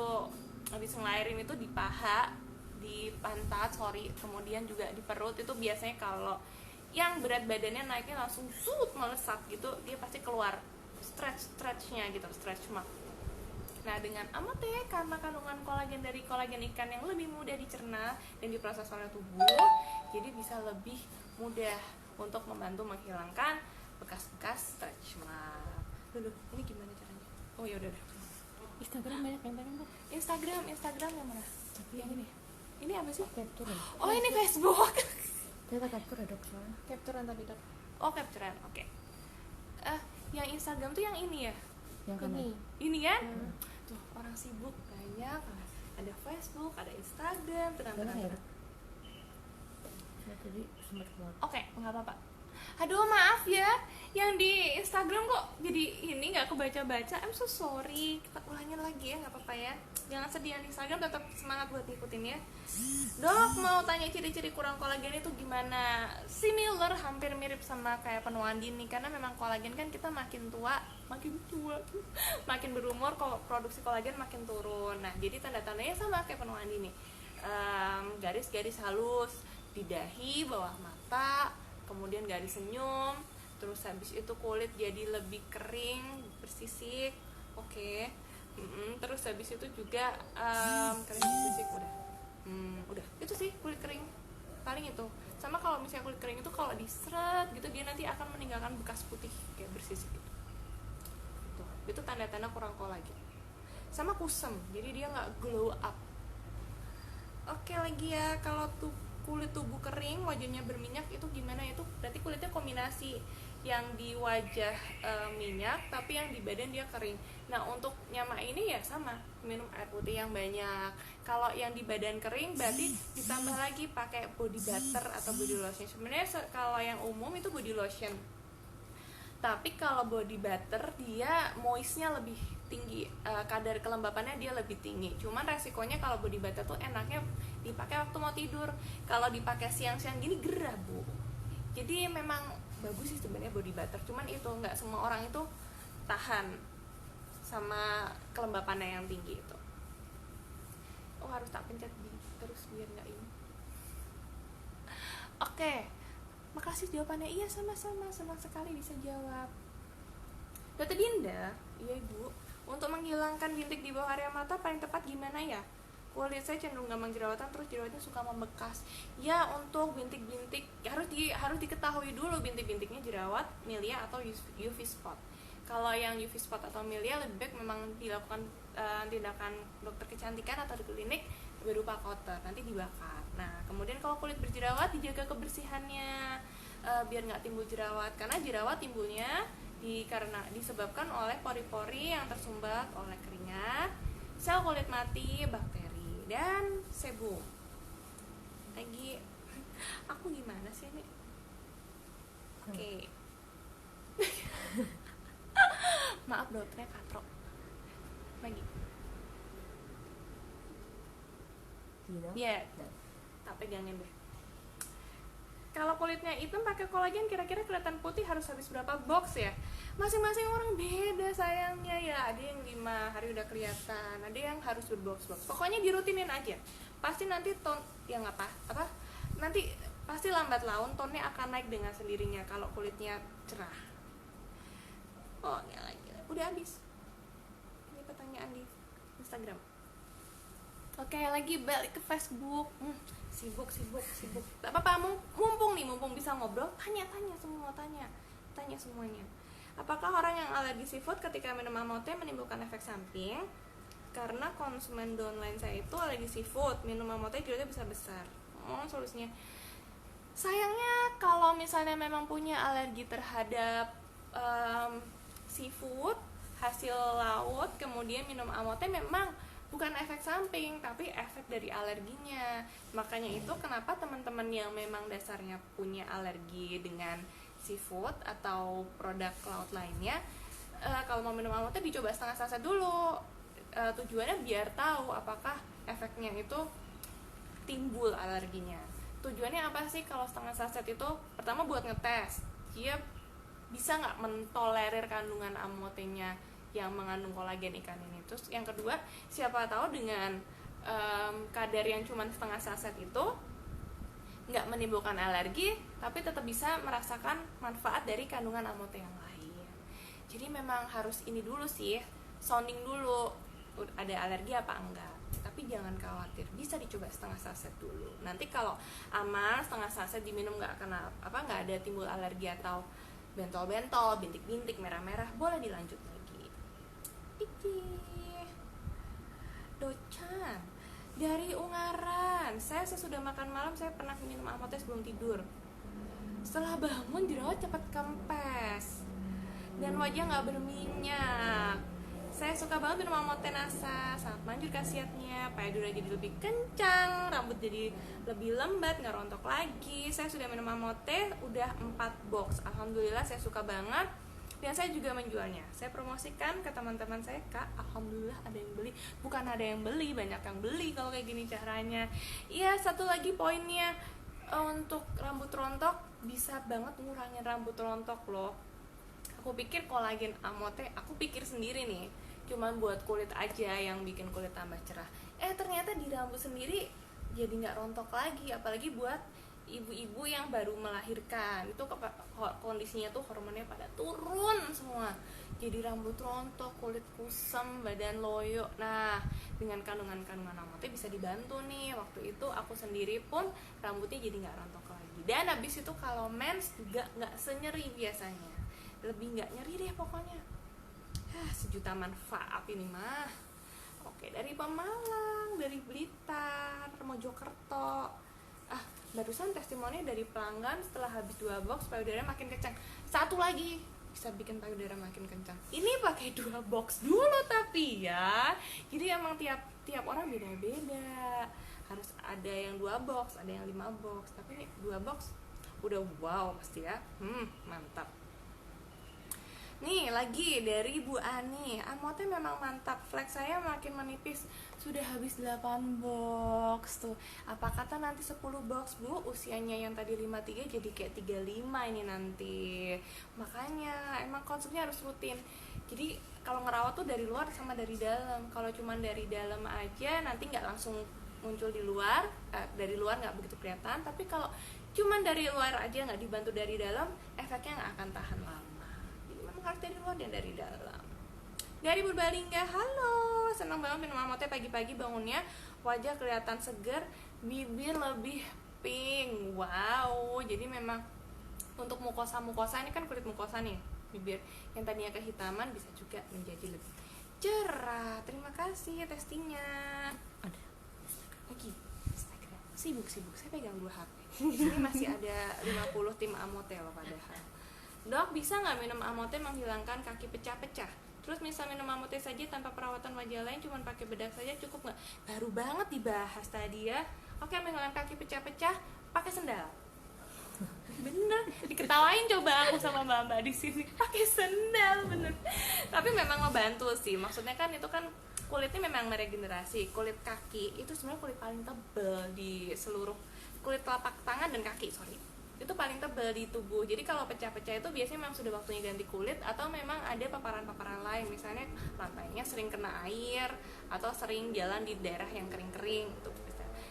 habis ngelahirin itu di paha, di pantat, kemudian juga di perut. Itu biasanya kalau yang berat badannya naiknya langsung melesat gitu, dia pasti keluar stretchnya gitu, stretch mark. Nah, dengan Amote karena kandungan kolagen dari kolagen ikan yang lebih mudah dicerna dan diproses oleh tubuh, jadi bisa lebih mudah untuk membantu menghilangkan bekas-bekas stretch mark. Dulu, ini gimana caranya? Oh ya udah. Instagram banyak yang pengen tuh. Instagram yang mana? Tapi Yang ini. Ini apa sih? capture ya. Oh, ini Facebook. Ternyata capture ya, dok, soalnya. Capturean tapi dok. Oh, capturean. Oke. Yang Instagram tuh yang ini ya? Yang kanan. Ini kan? Tuh, orang sibuk banyak. Ada Facebook, ada Instagram, tenang. Ya, tadi sempat keluar. Oke, nggak apa-apa. Aduh, maaf ya, yang di Instagram kok jadi ini nggak kebaca-baca. I'm so sorry. Kita ulangin lagi ya, nggak apa-apa ya. Jangan sedih, yang di Instagram tetap semangat buat ngikutin ya. Dok, mau tanya ciri-ciri kurang kolagen itu gimana? Similar, hampir mirip sama kayak penuaan dini. Karena memang kolagen kan kita makin tua, makin berumur, produksi kolagen makin turun. Nah, jadi tanda-tandanya sama kayak penuaan dini. Garis-garis halus di dahi, bawah mata, kemudian garis senyum, terus habis itu kulit jadi lebih kering, bersisik. Oke. Terus habis itu juga kering bersisik udah itu sih kulit kering paling itu Sama kalau misalnya kulit kering itu kalau diseret gitu dia nanti akan meninggalkan bekas putih kayak bersisik gitu. Itu tanda-tanda kurang kolagen. Sama kusam, jadi dia nggak glow up. Oke, lagi ya, kalau kulit tubuh kering, wajahnya berminyak, itu gimana? Itu berarti kulitnya kombinasi yang di wajah minyak, tapi yang di badan dia kering. Nah, untuk nyama ini ya sama, minum air putih yang banyak. Kalau yang di badan kering, berarti ditambah lagi pakai body butter atau body lotion. Sebenarnya kalau yang umum itu body lotion, tapi kalau body butter dia moistnya lebih tinggi, kadar kelembapannya dia lebih tinggi. Cuman resikonya kalau body butter tuh enaknya dipakai waktu mau tidur. Kalau dipakai siang-siang gini gerah, Bu. Jadi memang bagus sih sebenarnya body butter, cuman itu nggak semua orang itu tahan sama kelembapannya yang tinggi itu. Oh, harus tak pencet terus biar nggak ini. Oke, makasih jawabannya. Iya, sama-sama, senang sekali bisa jawab. Dokter Dinda, iya Ibu, untuk menghilangkan bintik di bawah area mata paling tepat gimana ya? Kulit saya cenderung gampang jerawatan, terus jerawatnya suka membekas. Ya, untuk bintik-bintik harus diketahui dulu bintik-bintiknya jerawat, milia atau UV spot. Kalau yang UV spot atau milia lebih baik memang dilakukan tindakan dokter kecantikan atau di klinik berupa kotor, nanti dibakar. Nah, kemudian kalau kulit berjerawat dijaga kebersihannya biar nggak timbul jerawat, karena jerawat timbulnya karena disebabkan oleh pori-pori yang tersumbat oleh keringat, sel kulit mati, bakteri, dan sebum. Lagi aku gimana sih ini? Oke. Maaf dokternya katro. Lagi. Iya. Tak pegangin deh. Kalau kulitnya hitam pakai kolagen kira-kira kelihatan putih harus habis berapa box ya? Masing-masing orang beda sayangnya ya. Ada yang 5 hari udah kelihatan, ada yang harus berbox-box. Pokoknya dirutinin aja. Pasti nanti yang nanti pasti lambat laun tonnya akan naik dengan sendirinya kalau kulitnya cerah. Oh, gila. Udah habis. Ini pertanyaan di Instagram. Oke, lagi balik ke Facebook. Sibuk. Tak apa-apa, mumpung bisa ngobrol, tanya semuanya. Apakah orang yang alergi seafood ketika minum amote menimbulkan efek samping? Karena konsumen downline saya itu alergi seafood, minum amote jerawatnya bisa besar. Solusinya, sayangnya kalau misalnya memang punya alergi terhadap seafood, hasil laut, kemudian minum amote memang bukan efek samping, tapi efek dari alerginya. Makanya itu kenapa teman-teman yang memang dasarnya punya alergi dengan seafood atau produk laut lainnya, kalau mau minum amote dicoba setengah saset dulu. Tujuannya biar tahu apakah efeknya itu timbul alerginya. Tujuannya apa sih kalau setengah saset itu? Pertama buat ngetes, dia bisa nggak mentolerir kandungan amotenya yang mengandung kolagen ikan ini. Terus yang kedua, siapa tahu dengan kadar yang cuma setengah saset itu nggak menimbulkan alergi, tapi tetap bisa merasakan manfaat dari kandungan amote yang lain. Jadi memang harus ini dulu sih, sounding dulu ada alergi apa enggak. Tapi jangan khawatir, bisa dicoba setengah saset dulu. Nanti kalau aman, setengah saset diminum nggak ada timbul alergi atau bentol-bentol, bintik-bintik merah-merah, boleh dilanjut lagi. Docan dari Ungaran, saya sesudah makan malam saya pernah minum amote sebelum tidur. Setelah bangun jerawat cepat kempes dan wajah nggak berminyak. Saya suka banget minum amote nasa, sangat manjur khasiatnya. Payudara jadi lebih kencang, rambut jadi lebih lembat, nggak rontok lagi. Saya sudah minum amote udah 4 box. Alhamdulillah saya suka banget. Dan saya juga menjualnya. Saya promosikan ke teman-teman saya, Kak, alhamdulillah ada yang beli. Bukan ada yang beli, banyak yang beli kalau kayak gini caranya. Iya, satu lagi poinnya, untuk rambut rontok bisa banget ngurangin rambut rontok loh. Aku pikir kolagen amote, aku pikir sendiri nih, cuman buat kulit aja yang bikin kulit tambah cerah. Ternyata di rambut sendiri jadi nggak rontok lagi, apalagi buat ibu-ibu yang baru melahirkan. Itu kondisinya tuh hormonnya pada turun semua, jadi rambut rontok, kulit kusam, badan loyo. Nah, dengan kandungan amote bisa dibantu nih. Waktu itu aku sendiri pun rambutnya jadi nggak rontok lagi. Dan habis itu kalau mens juga nggak senyeri biasanya, lebih nggak nyeri deh pokoknya. Sejuta manfaat ini mah. Oke, dari Pemalang, dari Blitar, Mojokerto. Barusan testimoni dari pelanggan setelah habis 2 box payudara makin kencang. 1 lagi bisa bikin payudara makin kencang. Ini pakai 2 box dulu tapi ya. Jadi emang tiap orang beda-beda. Harus ada yang 2 box, ada yang 5 box. Tapi ini 2 box udah wow pasti ya. Mantap. Nih lagi dari Bu Ani, amotnya memang mantap, flex saya makin menipis, sudah habis 8 box tuh. Apa kata nanti 10 box Bu, usianya yang tadi 53 jadi kayak 35 ini nanti. Makanya emang konsumnya harus rutin. Jadi kalau ngerawat tuh dari luar sama dari dalam. Kalau cuma dari dalam aja nanti nggak langsung muncul di luar, dari luar nggak begitu kelihatan. Tapi kalau cuma dari luar aja nggak dibantu dari dalam, efeknya nggak akan tahan lama. Harus dari luar dan dari dalam. Dari Purbalingga, halo, senang banget minum amotnya pagi-pagi, bangunnya wajah kelihatan seger, bibir lebih pink. Wow, jadi memang untuk mukosa ini kan kulit mukosa nih, bibir yang tadinya kehitaman bisa juga menjadi lebih cerah. Terima kasih testingnya. Ada lagi Instagram, sibuk saya pegang 2 HP. Di sini masih ada 50 tim amote loh padahal. Dok, bisa nggak minum amote menghilangkan kaki pecah-pecah? Terus misal minum amote saja tanpa perawatan wajah lain, cuma pakai bedak saja cukup nggak? Baru banget dibahas tadi ya. Oke, menghilangkan kaki pecah-pecah pakai sendal. Bener, diketawain coba aku sama mbak-mbak di sini pakai sendal bener. Tapi memang ngebantu sih. Maksudnya kan itu kan kulitnya memang meregenerasi. Kulit kaki itu sebenarnya kulit paling tebal di seluruh kulit telapak tangan dan kaki, itu paling tebal di tubuh. Jadi kalau pecah-pecah itu biasanya memang sudah waktunya ganti kulit atau memang ada paparan-paparan lain, misalnya lantainya sering kena air atau sering jalan di daerah yang kering-kering gitu.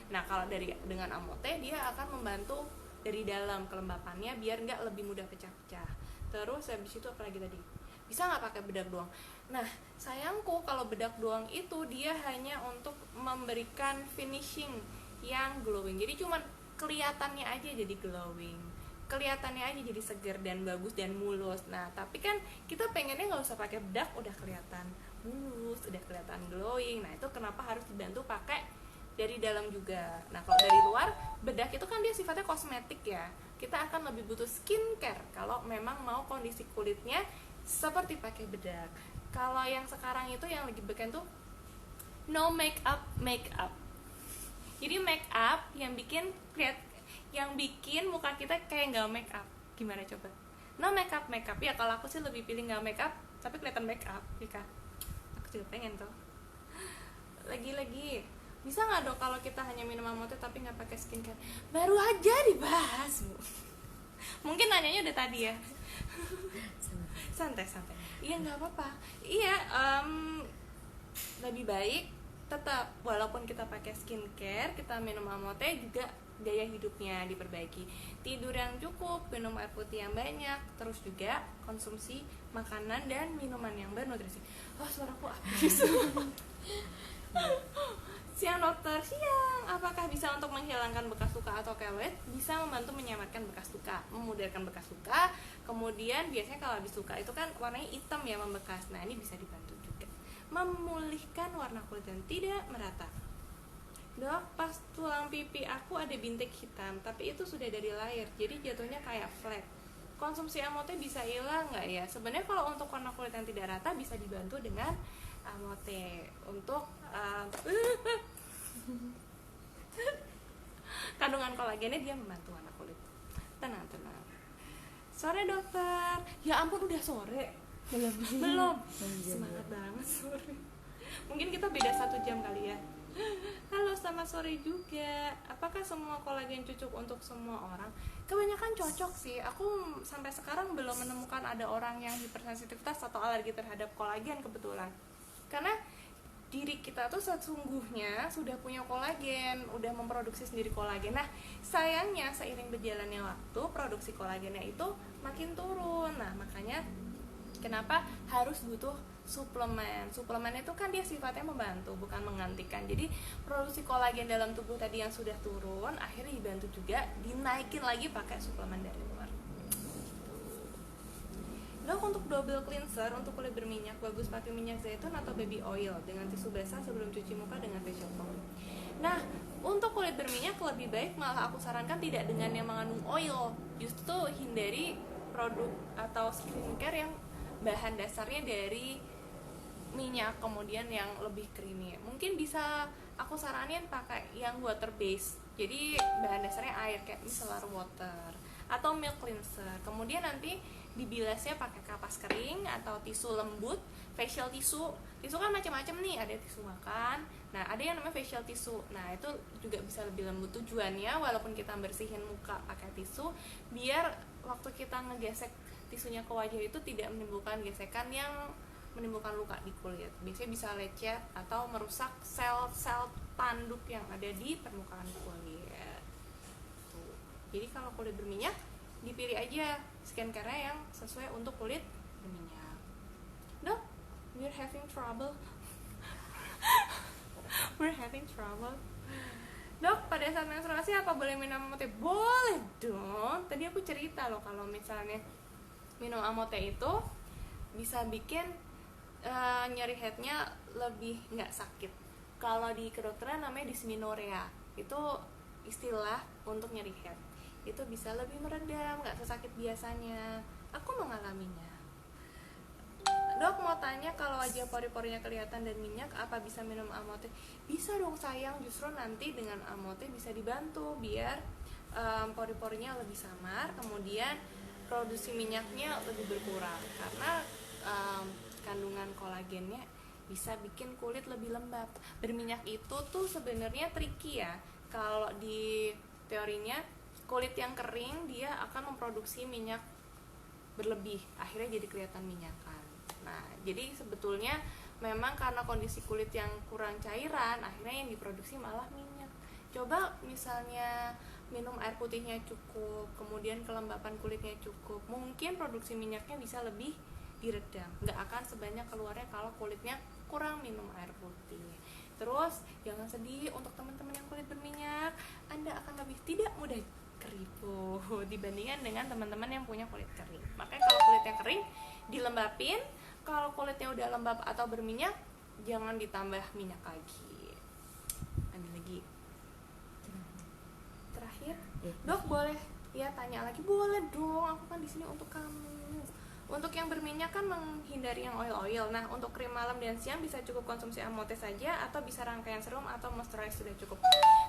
Nah kalau dengan amote dia akan membantu dari dalam kelembapannya biar nggak lebih mudah pecah-pecah. Terus habis itu apa lagi tadi? Bisa nggak pakai bedak doang? Nah sayangku kalau bedak doang itu dia hanya untuk memberikan finishing yang glowing. Jadi cuman kelihatannya aja jadi glowing, kelihatannya aja jadi seger dan bagus dan mulus. Nah tapi kan kita pengennya nggak usah pakai bedak, udah kelihatan mulus, udah kelihatan glowing. Nah itu kenapa harus dibantu pakai dari dalam juga. Nah kalau dari luar, bedak itu kan dia sifatnya kosmetik ya, kita akan lebih butuh skincare kalau memang mau kondisi kulitnya seperti pakai bedak. Kalau yang sekarang itu yang lagi beken tuh no make up. Jadi make up yang bikin muka kita kayak nggak make up. Gimana coba? No make up. Ya kalau aku sih lebih pilih nggak make up tapi kelihatan make up, Vika. Aku juga pengen tuh. Lagi bisa nggak dok kalau kita hanya minum amote tapi nggak pakai skincare? Baru aja dibahas Bu. Mungkin nanyanya udah tadi ya. Santai. Iya nggak apa-apa. Iya, lebih baik tetap walaupun kita pakai skincare, kita minum amote juga gaya hidupnya diperbaiki, tidur yang cukup, minum air putih yang banyak, terus juga konsumsi makanan dan minuman yang bernutrisi. Suaraku habis. Siang dokter, siang. Apakah bisa untuk menghilangkan bekas luka atau kelet? Bisa membantu menyamarkan bekas luka, memudahkan bekas luka. Kemudian biasanya kalau habis luka itu kan warnanya hitam ya, membekas. Nah ini bisa dibantu juga memulihkan warna kulit dan tidak merata. Dok, pas tulang pipi aku ada bintik hitam, tapi itu sudah dari lahir, jadi jatuhnya kayak flat. Konsumsi amote bisa hilang nggak ya? Sebenarnya kalau untuk warna kulit yang tidak rata bisa dibantu dengan amote untuk kandungan kolagennya dia membantu warna kulit. Tenang. Sore dokter. Ya ampun udah sore. Belum. Semangat banget sore. Mungkin kita beda 1 jam kali ya. Halo, selamat sore juga. Apakah semua kolagen cocok untuk semua orang? Kebanyakan cocok sih. Aku sampai sekarang belum menemukan ada orang yang hipersensitivitas atau alergi terhadap kolagen kebetulan. Karena diri kita tuh sesungguhnya sudah punya kolagen, udah memproduksi sendiri kolagen. Nah, sayangnya seiring berjalannya waktu, produksi kolagennya itu makin turun. Nah, makanya kenapa harus butuh suplemen itu kan dia sifatnya membantu bukan menggantikan. Jadi produksi kolagen dalam tubuh tadi yang sudah turun akhirnya dibantu juga dinaikin lagi pakai suplemen dari luar. Dok, untuk double cleanser untuk kulit berminyak bagus pakai minyak zaitun atau baby oil dengan tisu basah sebelum cuci muka dengan facial foam. Nah, untuk kulit berminyak lebih baik malah aku sarankan tidak dengan yang mengandung oil. Justru hindari produk atau skincare yang bahan dasarnya dari minyak kemudian yang lebih creamy. Mungkin bisa aku saranin pakai yang water base. Jadi bahan dasarnya air kayak micellar water atau milk cleanser. Kemudian nanti dibilasnya pakai kapas kering atau tisu lembut, facial tisu. Tisu kan macam-macam nih, ada tisu makan. Nah, ada yang namanya facial tisu. Nah, itu juga bisa lebih lembut tujuannya walaupun kita bersihin muka pakai tisu biar waktu kita ngegesek tisunya ke wajah itu tidak menimbulkan gesekan yang menimbulkan luka di kulit. Biasanya bisa lecet atau merusak sel-sel tanduk yang ada di permukaan kulit. Tuh. Jadi kalau kulit berminyak dipilih aja skincare-nya yang sesuai untuk kulit berminyak. Dok, we're having trouble. We're having trouble. Dok, pada saat menstruasi apa boleh minum amote? Boleh dong. Tadi aku cerita loh kalau misalnya minum amote itu bisa bikin nyeri headnya lebih nggak sakit. Kalau di kedokteran namanya dysmenorrhea. Itu istilah untuk nyeri head. Itu bisa lebih meredam, nggak sesakit biasanya. Aku mengalaminya. Dok, mau tanya kalau wajah pori-porinya kelihatan dan minyak, apa bisa minum amote? Bisa dong sayang, justru nanti dengan amote bisa dibantu biar pori-porinya lebih samar, kemudian produksi minyaknya lebih berkurang karena kandungan kolagennya bisa bikin kulit lebih lembab. Berminyak itu tuh sebenarnya tricky ya. Kalau di teorinya kulit yang kering dia akan memproduksi minyak berlebih, akhirnya jadi kelihatan minyakan. Nah, jadi sebetulnya memang karena kondisi kulit yang kurang cairan, akhirnya yang diproduksi malah minyak. Coba misalnya minum air putihnya cukup, kemudian kelembapan kulitnya cukup, mungkin produksi minyaknya bisa lebih diredam. Nggak akan sebanyak keluarnya kalau kulitnya kurang minum air putih. Terus jangan sedih untuk teman-teman yang kulit berminyak, Anda akan lebih tidak mudah keriput dibandingkan dengan teman-teman yang punya kulit kering. Makanya kalau kulitnya kering dilembapin, kalau kulitnya udah lembab atau berminyak jangan ditambah minyak lagi. Ada lagi terakhir, Dok boleh ya tanya lagi? Boleh dong, aku kan di sini untuk kamu. Untuk yang berminyak kan menghindari yang oil-oil. Nah, untuk krim malam dan siang bisa cukup konsumsi amote saja atau bisa rangkaian serum atau moisturize sudah cukup.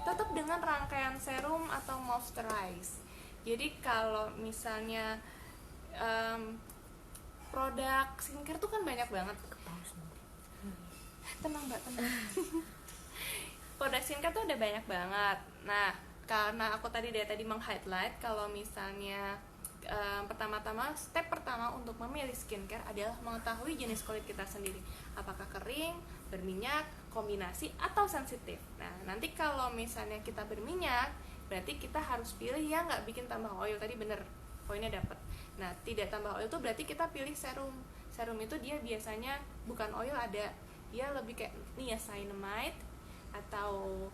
Tetap dengan rangkaian serum atau moisturize. Jadi kalau misalnya produk skincare tuh kan banyak banget. Tenang Mbak, tenang. Produk skincare tuh ada banyak banget. Nah, karena aku dari tadi meng-highlight kalau misalnya pertama-tama, step pertama untuk memilih skincare adalah mengetahui jenis kulit kita sendiri, apakah kering, berminyak, kombinasi, atau sensitif. Nah, nanti kalau misalnya kita berminyak, berarti kita harus pilih yang nggak bikin tambah oil. Tadi bener, poinnya dapet. Nah, tidak tambah oil itu berarti kita pilih serum. Serum itu dia biasanya bukan oil, ada dia lebih kayak niacinamide atau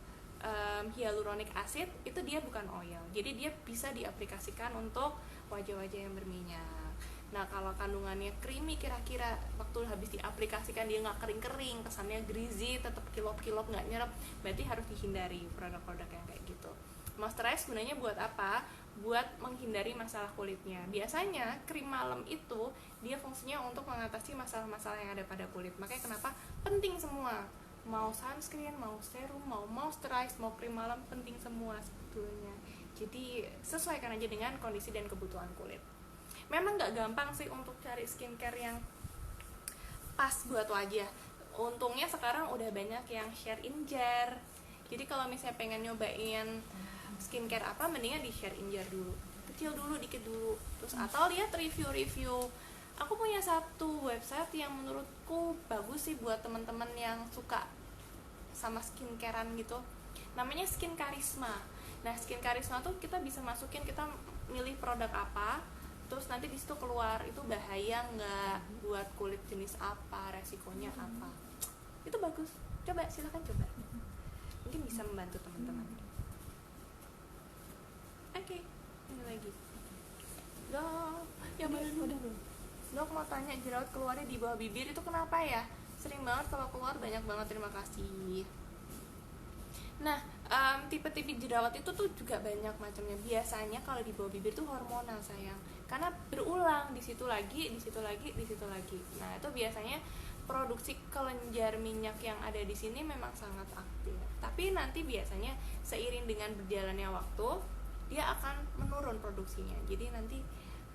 hyaluronic acid, itu dia bukan oil. Jadi dia bisa diaplikasikan untuk wajah-wajah yang berminyak. Nah, kalau kandungannya creamy kira-kira waktu habis diaplikasikan dia nggak kering-kering, kesannya greasy, tetap kilop-kilop nggak nyerap, berarti harus dihindari produk-produk yang kayak gitu. Moisturize gunanya buat apa? Buat menghindari masalah kulitnya. Biasanya krim malam itu dia fungsinya untuk mengatasi masalah-masalah yang ada pada kulit. Makanya kenapa penting semua. Mau sunscreen, mau serum, mau moisturize, mau krim malam, penting semua sebetulnya. Jadi sesuaikan aja dengan kondisi dan kebutuhan kulit. Memang nggak gampang sih untuk cari skincare yang pas buat wajah. Untungnya sekarang udah banyak yang share in jar. Jadi kalau misalnya pengen nyobain skincare apa, mendingan di share in jar dulu, kecil dulu, dikit dulu. Terus atau lihat review-review. Aku punya satu website yang menurutku bagus sih buat teman-teman yang suka sama skincarean gitu. Namanya Skin Karisma. Nah, Skin Karisma tuh kita bisa masukin, kita milih produk apa, terus nanti di situ keluar itu bahaya nggak buat kulit jenis apa, resikonya apa. Itu bagus, coba silakan coba, mungkin bisa membantu teman-teman. Oke, ini lagi dok, ya Udah belum? dok mau tanya, jerawat keluarnya di bawah bibir itu kenapa ya? Sering banget kalau keluar, banyak banget, terima kasih. Nah, tipe-tipe jerawat itu tuh juga banyak macamnya. Biasanya kalau di bawah bibir tuh hormonal sayang, karena berulang di situ lagi, di situ lagi, di situ lagi. Nah, itu biasanya produksi kelenjar minyak yang ada di sini memang sangat aktif. Tapi nanti biasanya seiring dengan berjalannya waktu, dia akan menurun produksinya. Jadi nanti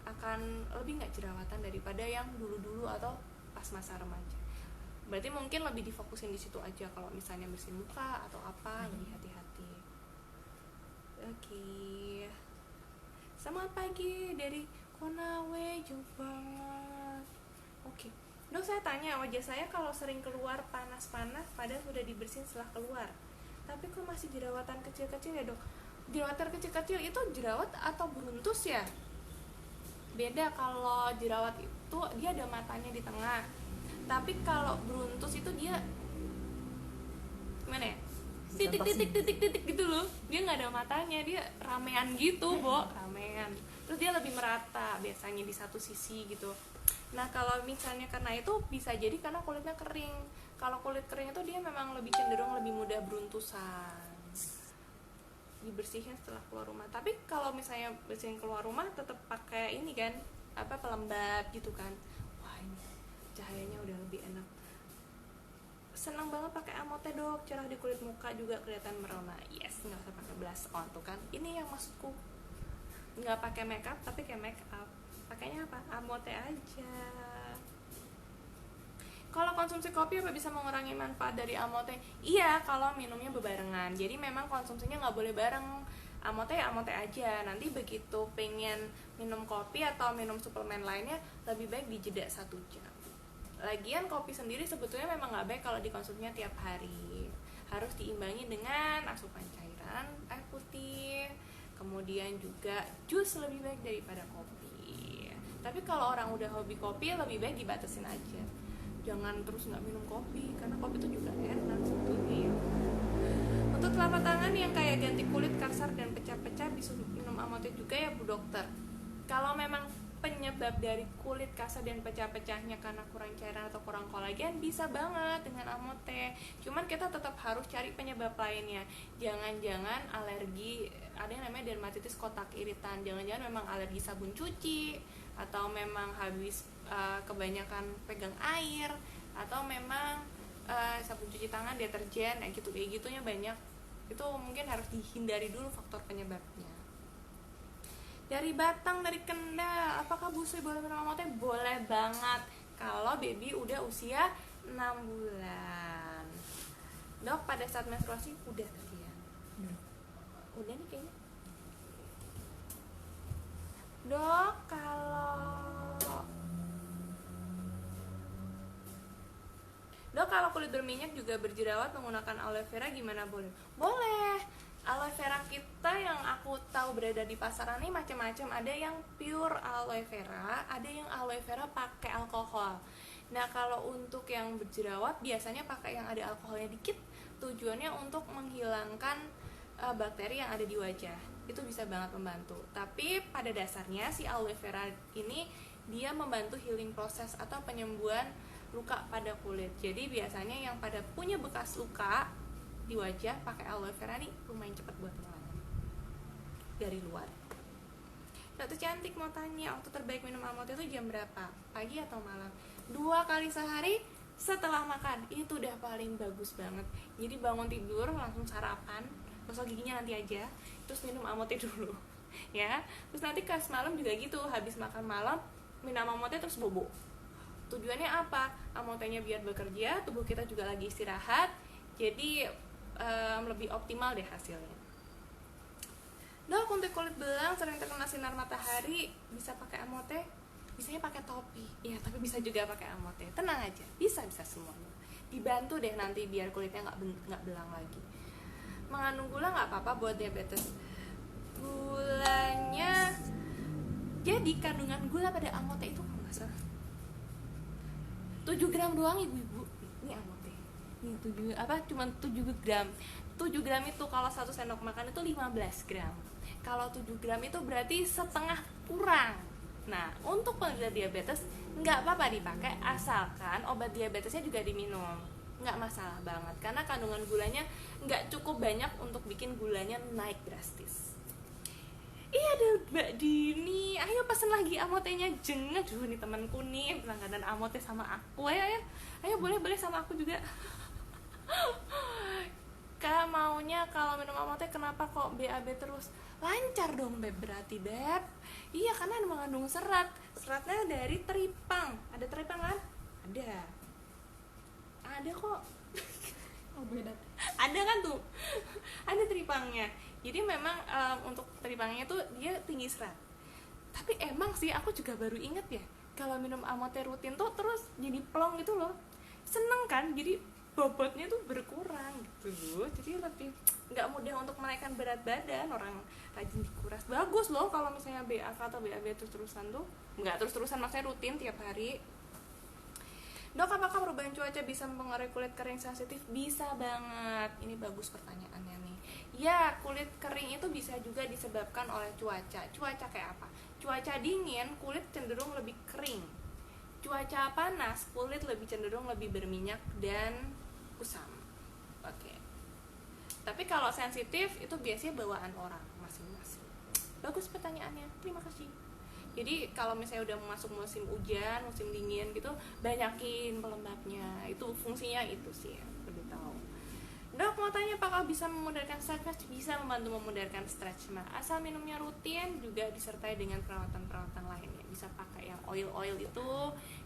akan lebih nggak jerawatan daripada yang dulu-dulu atau pas masa remaja. Berarti mungkin lebih difokusin di situ aja kalau misalnya bersihin muka atau apa, jadi hati-hati. Oke. Selamat pagi dari Konawe, jauh banget. Oke. Dok, saya tanya, wajah saya kalau sering keluar panas-panas padahal sudah dibersihin setelah keluar, tapi kok masih jerawatan kecil-kecil ya dok? Jerawatan kecil-kecil itu jerawat atau beruntus ya? Beda. Kalau jerawat itu dia ada matanya di tengah, tapi kalau beruntus itu dia gimana ya, titik gitu loh, dia nggak ada matanya, dia ramean gitu ramean, terus dia lebih merata biasanya di satu sisi gitu. Nah kalau misalnya karena itu bisa jadi karena kulitnya kering. Kalau kulit kering itu dia memang lebih cenderung lebih mudah beruntusan, dibersihin setelah keluar rumah. Tapi kalau misalnya bersihin keluar rumah tetap pakai ini kan, apa, pelembab gitu kan. Wah, ini cahayanya udah lebih enak. Senang banget pakai Amote dok, cerah di kulit muka juga kelihatan merona. Yes, nggak usah pakai blush on tuh kan. Ini yang maksudku, nggak pakai makeup tapi kayak makeup. Pakainya apa? Amote aja. Kalau konsumsi kopi apa bisa mengurangi manfaat dari Amote? Iya, kalau minumnya bebarengan. Jadi memang konsumsinya nggak boleh bareng. Amote ya Amote aja. Nanti begitu pengen minum kopi atau minum suplemen lainnya, lebih baik dijeda 1 jam. Lagian kopi sendiri sebetulnya memang nggak baik kalau dikonsumsinya tiap hari. Harus diimbangi dengan asupan cairan, air putih, kemudian juga jus lebih baik daripada kopi. Tapi kalau orang udah hobi kopi, lebih baik dibatasin aja. Jangan terus nggak minum kopi, karena kopi itu juga enak sebetulnya ya. Untuk telapak tangan yang kayak ganti kulit kasar dan pecah-pecah bisa minum Amote juga ya Bu Dokter. Kalau memang penyebab dari kulit kasar dan pecah-pecahnya karena kurang cairan atau kurang kolagen, bisa banget dengan Amote. Cuman kita tetap harus cari penyebab lainnya. Jangan-jangan alergi, ada yang namanya dermatitis kotak iritan. Jangan-jangan memang alergi sabun cuci, atau memang habis kebanyakan pegang air, atau memang sabun cuci tangan, deterjen, kayak gitunya banyak. Itu mungkin harus dihindari dulu faktor penyebabnya. Dari Batang, dari Kendal, apakah busui boleh minum Amote? Boleh banget kalau baby udah usia 6 bulan. Dok, pada saat menstruasi udah kalian? Udah nih kayaknya. Dok, kalau kulit berminyak juga berjerawat menggunakan aloe vera gimana, boleh? Boleh. Aloe vera kita yang aku tahu berada di pasaran ini macam-macam. Ada yang pure aloe vera, ada yang aloe vera pakai alkohol. Nah, kalau untuk yang berjerawat biasanya pakai yang ada alkoholnya dikit. Tujuannya untuk menghilangkan bakteri yang ada di wajah. Itu bisa banget membantu. Tapi pada dasarnya si aloe vera ini dia membantu healing proses atau penyembuhan luka pada kulit. Jadi biasanya yang pada punya bekas luka di wajah pakai aloe vera nih lumayan cepat buat ngilangin dari luar. Dokter cantik mau tanya, waktu terbaik minum Amote itu jam berapa? Pagi atau malam? 2 kali sehari setelah makan. Itu udah paling bagus banget. Jadi bangun tidur langsung sarapan, gosok giginya nanti aja, terus minum Amote dulu ya. Terus nanti pas malam juga gitu, habis makan malam minum Amote terus bobo. Tujuannya apa? Amotenya biar bekerja, tubuh kita juga lagi istirahat, jadi lebih optimal deh hasilnya. Dok, untuk kulit belang sering terkena sinar matahari bisa pakai Amote? Bisanya pakai topi, ya tapi bisa juga pakai Amote. Tenang aja, bisa semuanya. Dibantu deh nanti biar kulitnya nggak belang lagi. Mengandung gula nggak apa-apa buat diabetes. Gulanya Jadi kandungan gula pada amote itu kalau nggak salah 7 gram doang ibu-ibu. Ini amote. Ini cuma 7 gram. 7 gram itu kalau 1 sendok makan itu 15 gram. Kalau 7 gram itu berarti setengah kurang. Nah, untuk penderita diabetes nggak apa-apa dipakai asalkan obat diabetesnya juga diminum. Nggak masalah banget karena kandungan gulanya nggak cukup banyak untuk bikin gulanya naik drastis. Iya ada Mbak Dini, ayo pesen lagi amotenya jeng. Aduh nih temanku nih langganan amote sama aku. Ayo boleh sama aku juga. Kak maunya kalau minum amote kenapa kok BAB terus? Lancar dong Beb, berarti Beb. Iya karena mengandung serat. Seratnya dari teripang. Ada teripang kan? Ada kok. Oh beda. Ada kan tuh. Ada teripangnya. Jadi memang untuk teripangnya tuh dia tinggi serat. Tapi emang sih aku juga baru inget ya, kalau minum amote rutin tuh terus jadi plong gitu loh. Seneng kan? Jadi bobotnya tuh berkurang gitu loh. Jadi lebih nggak mudah untuk menaikkan berat badan. Orang rajin dikuras bagus loh kalau misalnya BAK atau BAB terus-terusan tuh. Nggak terus-terusan maksudnya rutin tiap hari. Dok, apakah perubahan cuaca bisa mempengaruhi kulit kering sensitif? Bisa banget. Ini bagus pertanyaannya nih. Ya, kulit kering itu bisa juga disebabkan oleh cuaca. Cuaca kayak apa? Cuaca dingin, kulit cenderung lebih kering. Cuaca panas, kulit lebih cenderung lebih berminyak dan kusam. Oke. Tapi kalau sensitif itu biasanya bawaan orang masing-masing. Bagus pertanyaannya. Terima kasih. Jadi kalau misalnya udah masuk musim hujan, musim dingin gitu, banyakin pelembabnya. Itu fungsinya itu sih, lebih tahu. Dok mau tanya apakah bisa memudarkan stretch? Bisa membantu memudarkan stretch, asal minumnya rutin juga disertai dengan perawatan-perawatan lainnya. Bisa pakai yang oil itu,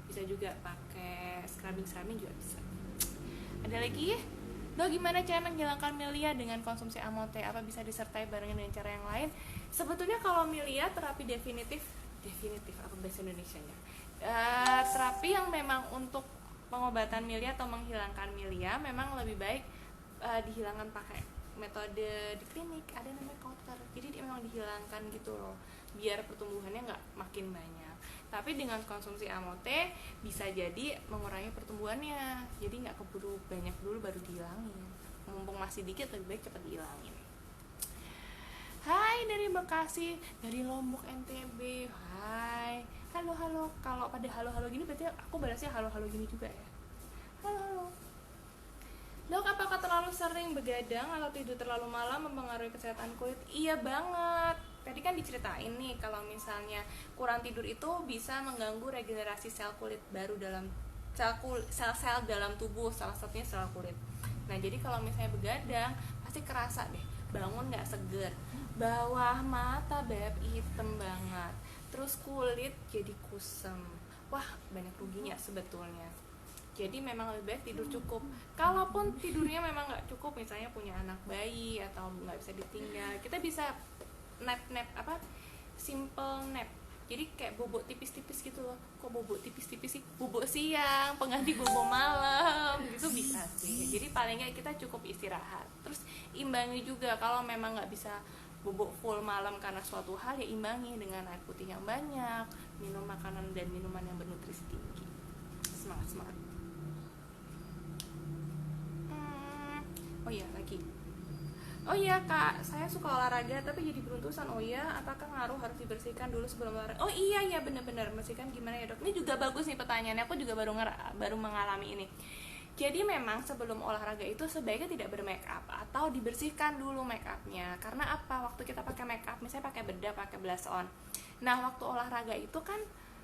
bisa juga pakai scrubbing juga bisa. Ada lagi? Dok gimana cara menghilangkan milia dengan konsumsi amote? Apa bisa disertai barengan dengan cara yang lain? Sebetulnya kalau milia terapi definitif apa bahasa Indonesianya? Terapi yang memang untuk pengobatan milia atau menghilangkan milia memang lebih baik dihilangkan pakai metode di klinik, ada namanya kauter. Jadi dia memang dihilangkan gitu loh, biar pertumbuhannya nggak makin banyak. Tapi dengan konsumsi amote bisa jadi mengurangi pertumbuhannya, jadi nggak keburu banyak dulu baru dihilangin. Mumpung masih dikit lebih baik cepat dihilangin. Hai dari Bekasi, dari Lombok NTB. Hai. Halo. Kalau pada halo gini berarti aku balasnya halo gini juga ya. Halo. Dok, apakah terlalu sering begadang atau tidur terlalu malam mempengaruhi kesehatan kulit? Iya banget. Tadi kan diceritain nih kalau misalnya kurang tidur itu bisa mengganggu regenerasi sel kulit baru dalam sel-sel dalam tubuh, salah satunya sel kulit. Nah, jadi kalau misalnya begadang pasti kerasa deh, bangun nggak seger. Bawah mata Beb hitam banget, terus kulit jadi kusam. Wah banyak ruginya sebetulnya. Jadi memang lebih baik tidur cukup. Kalaupun tidurnya memang nggak cukup, misalnya punya anak bayi atau nggak bisa ditinggal, kita bisa nap simple nap. Jadi kayak bobok tipis-tipis gitu loh. Kok bobok tipis-tipis sih? Bobok siang, pengganti bobok malam gitu bisa sih. Jadi paling nggak kita cukup istirahat. Terus imbangi juga kalau memang nggak bisa bobok full malam karena suatu hal, ya imbangi dengan air putih yang banyak, minum makanan dan minuman yang bernutrisi tinggi. Semangat. Oh iya Kak, saya suka olahraga tapi jadi beruntusan. Oh iya, apakah ngaruh harus dibersihkan dulu sebelum olahraga? Oh iya benar-benar bersihkan gimana ya Dok? Ini juga bagus nih pertanyaannya, aku juga baru mengalami ini. Jadi memang sebelum olahraga itu sebaiknya tidak bermake up atau dibersihkan dulu make upnya. Karena apa? Waktu kita pakai make up, misalnya pakai bedak, pakai blush on. Nah, waktu olahraga itu kan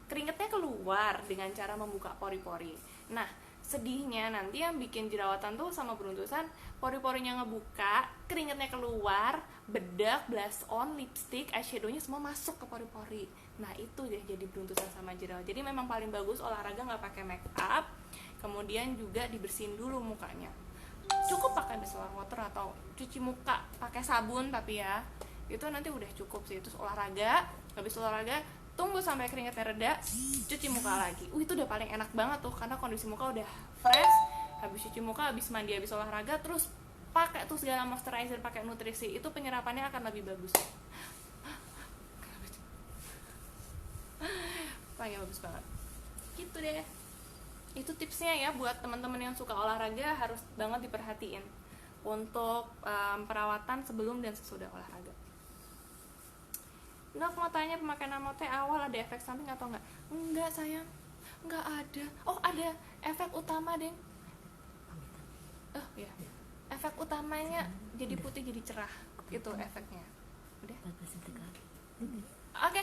keringetnya keluar dengan cara membuka pori-pori. Nah, sedihnya nanti yang bikin jerawatan tuh sama beruntusan, pori-porinya ngebuka, keringetnya keluar, bedak, blush on, lipstick, eyeshadownya semua masuk ke pori-pori. Nah, itu deh jadi beruntusan sama jerawat. Jadi memang paling bagus olahraga nggak pakai make up. Kemudian juga dibersihin dulu mukanya. Cukup pakai micellar water atau cuci muka pakai sabun, tapi ya itu nanti udah cukup sih. Terus olahraga, habis olahraga tunggu sampai keringetnya reda, cuci muka lagi. Itu udah paling enak banget tuh karena kondisi muka udah fresh. Habis cuci muka, habis mandi, habis olahraga, terus pakai tuh segala moisturizer, pakai nutrisi, itu penyerapannya akan lebih bagus. apa ya bagus banget gitu deh. Itu tipsnya ya buat teman-teman yang suka olahraga, harus banget diperhatiin untuk perawatan sebelum dan sesudah olahraga. Nggak, mau tanya pemakaian amot teh awal ada efek samping atau enggak? Enggak sayang, enggak ada. Oh ada efek utama deng. Ya, efek utamanya jadi putih jadi cerah, itu efeknya. Udah. Oke.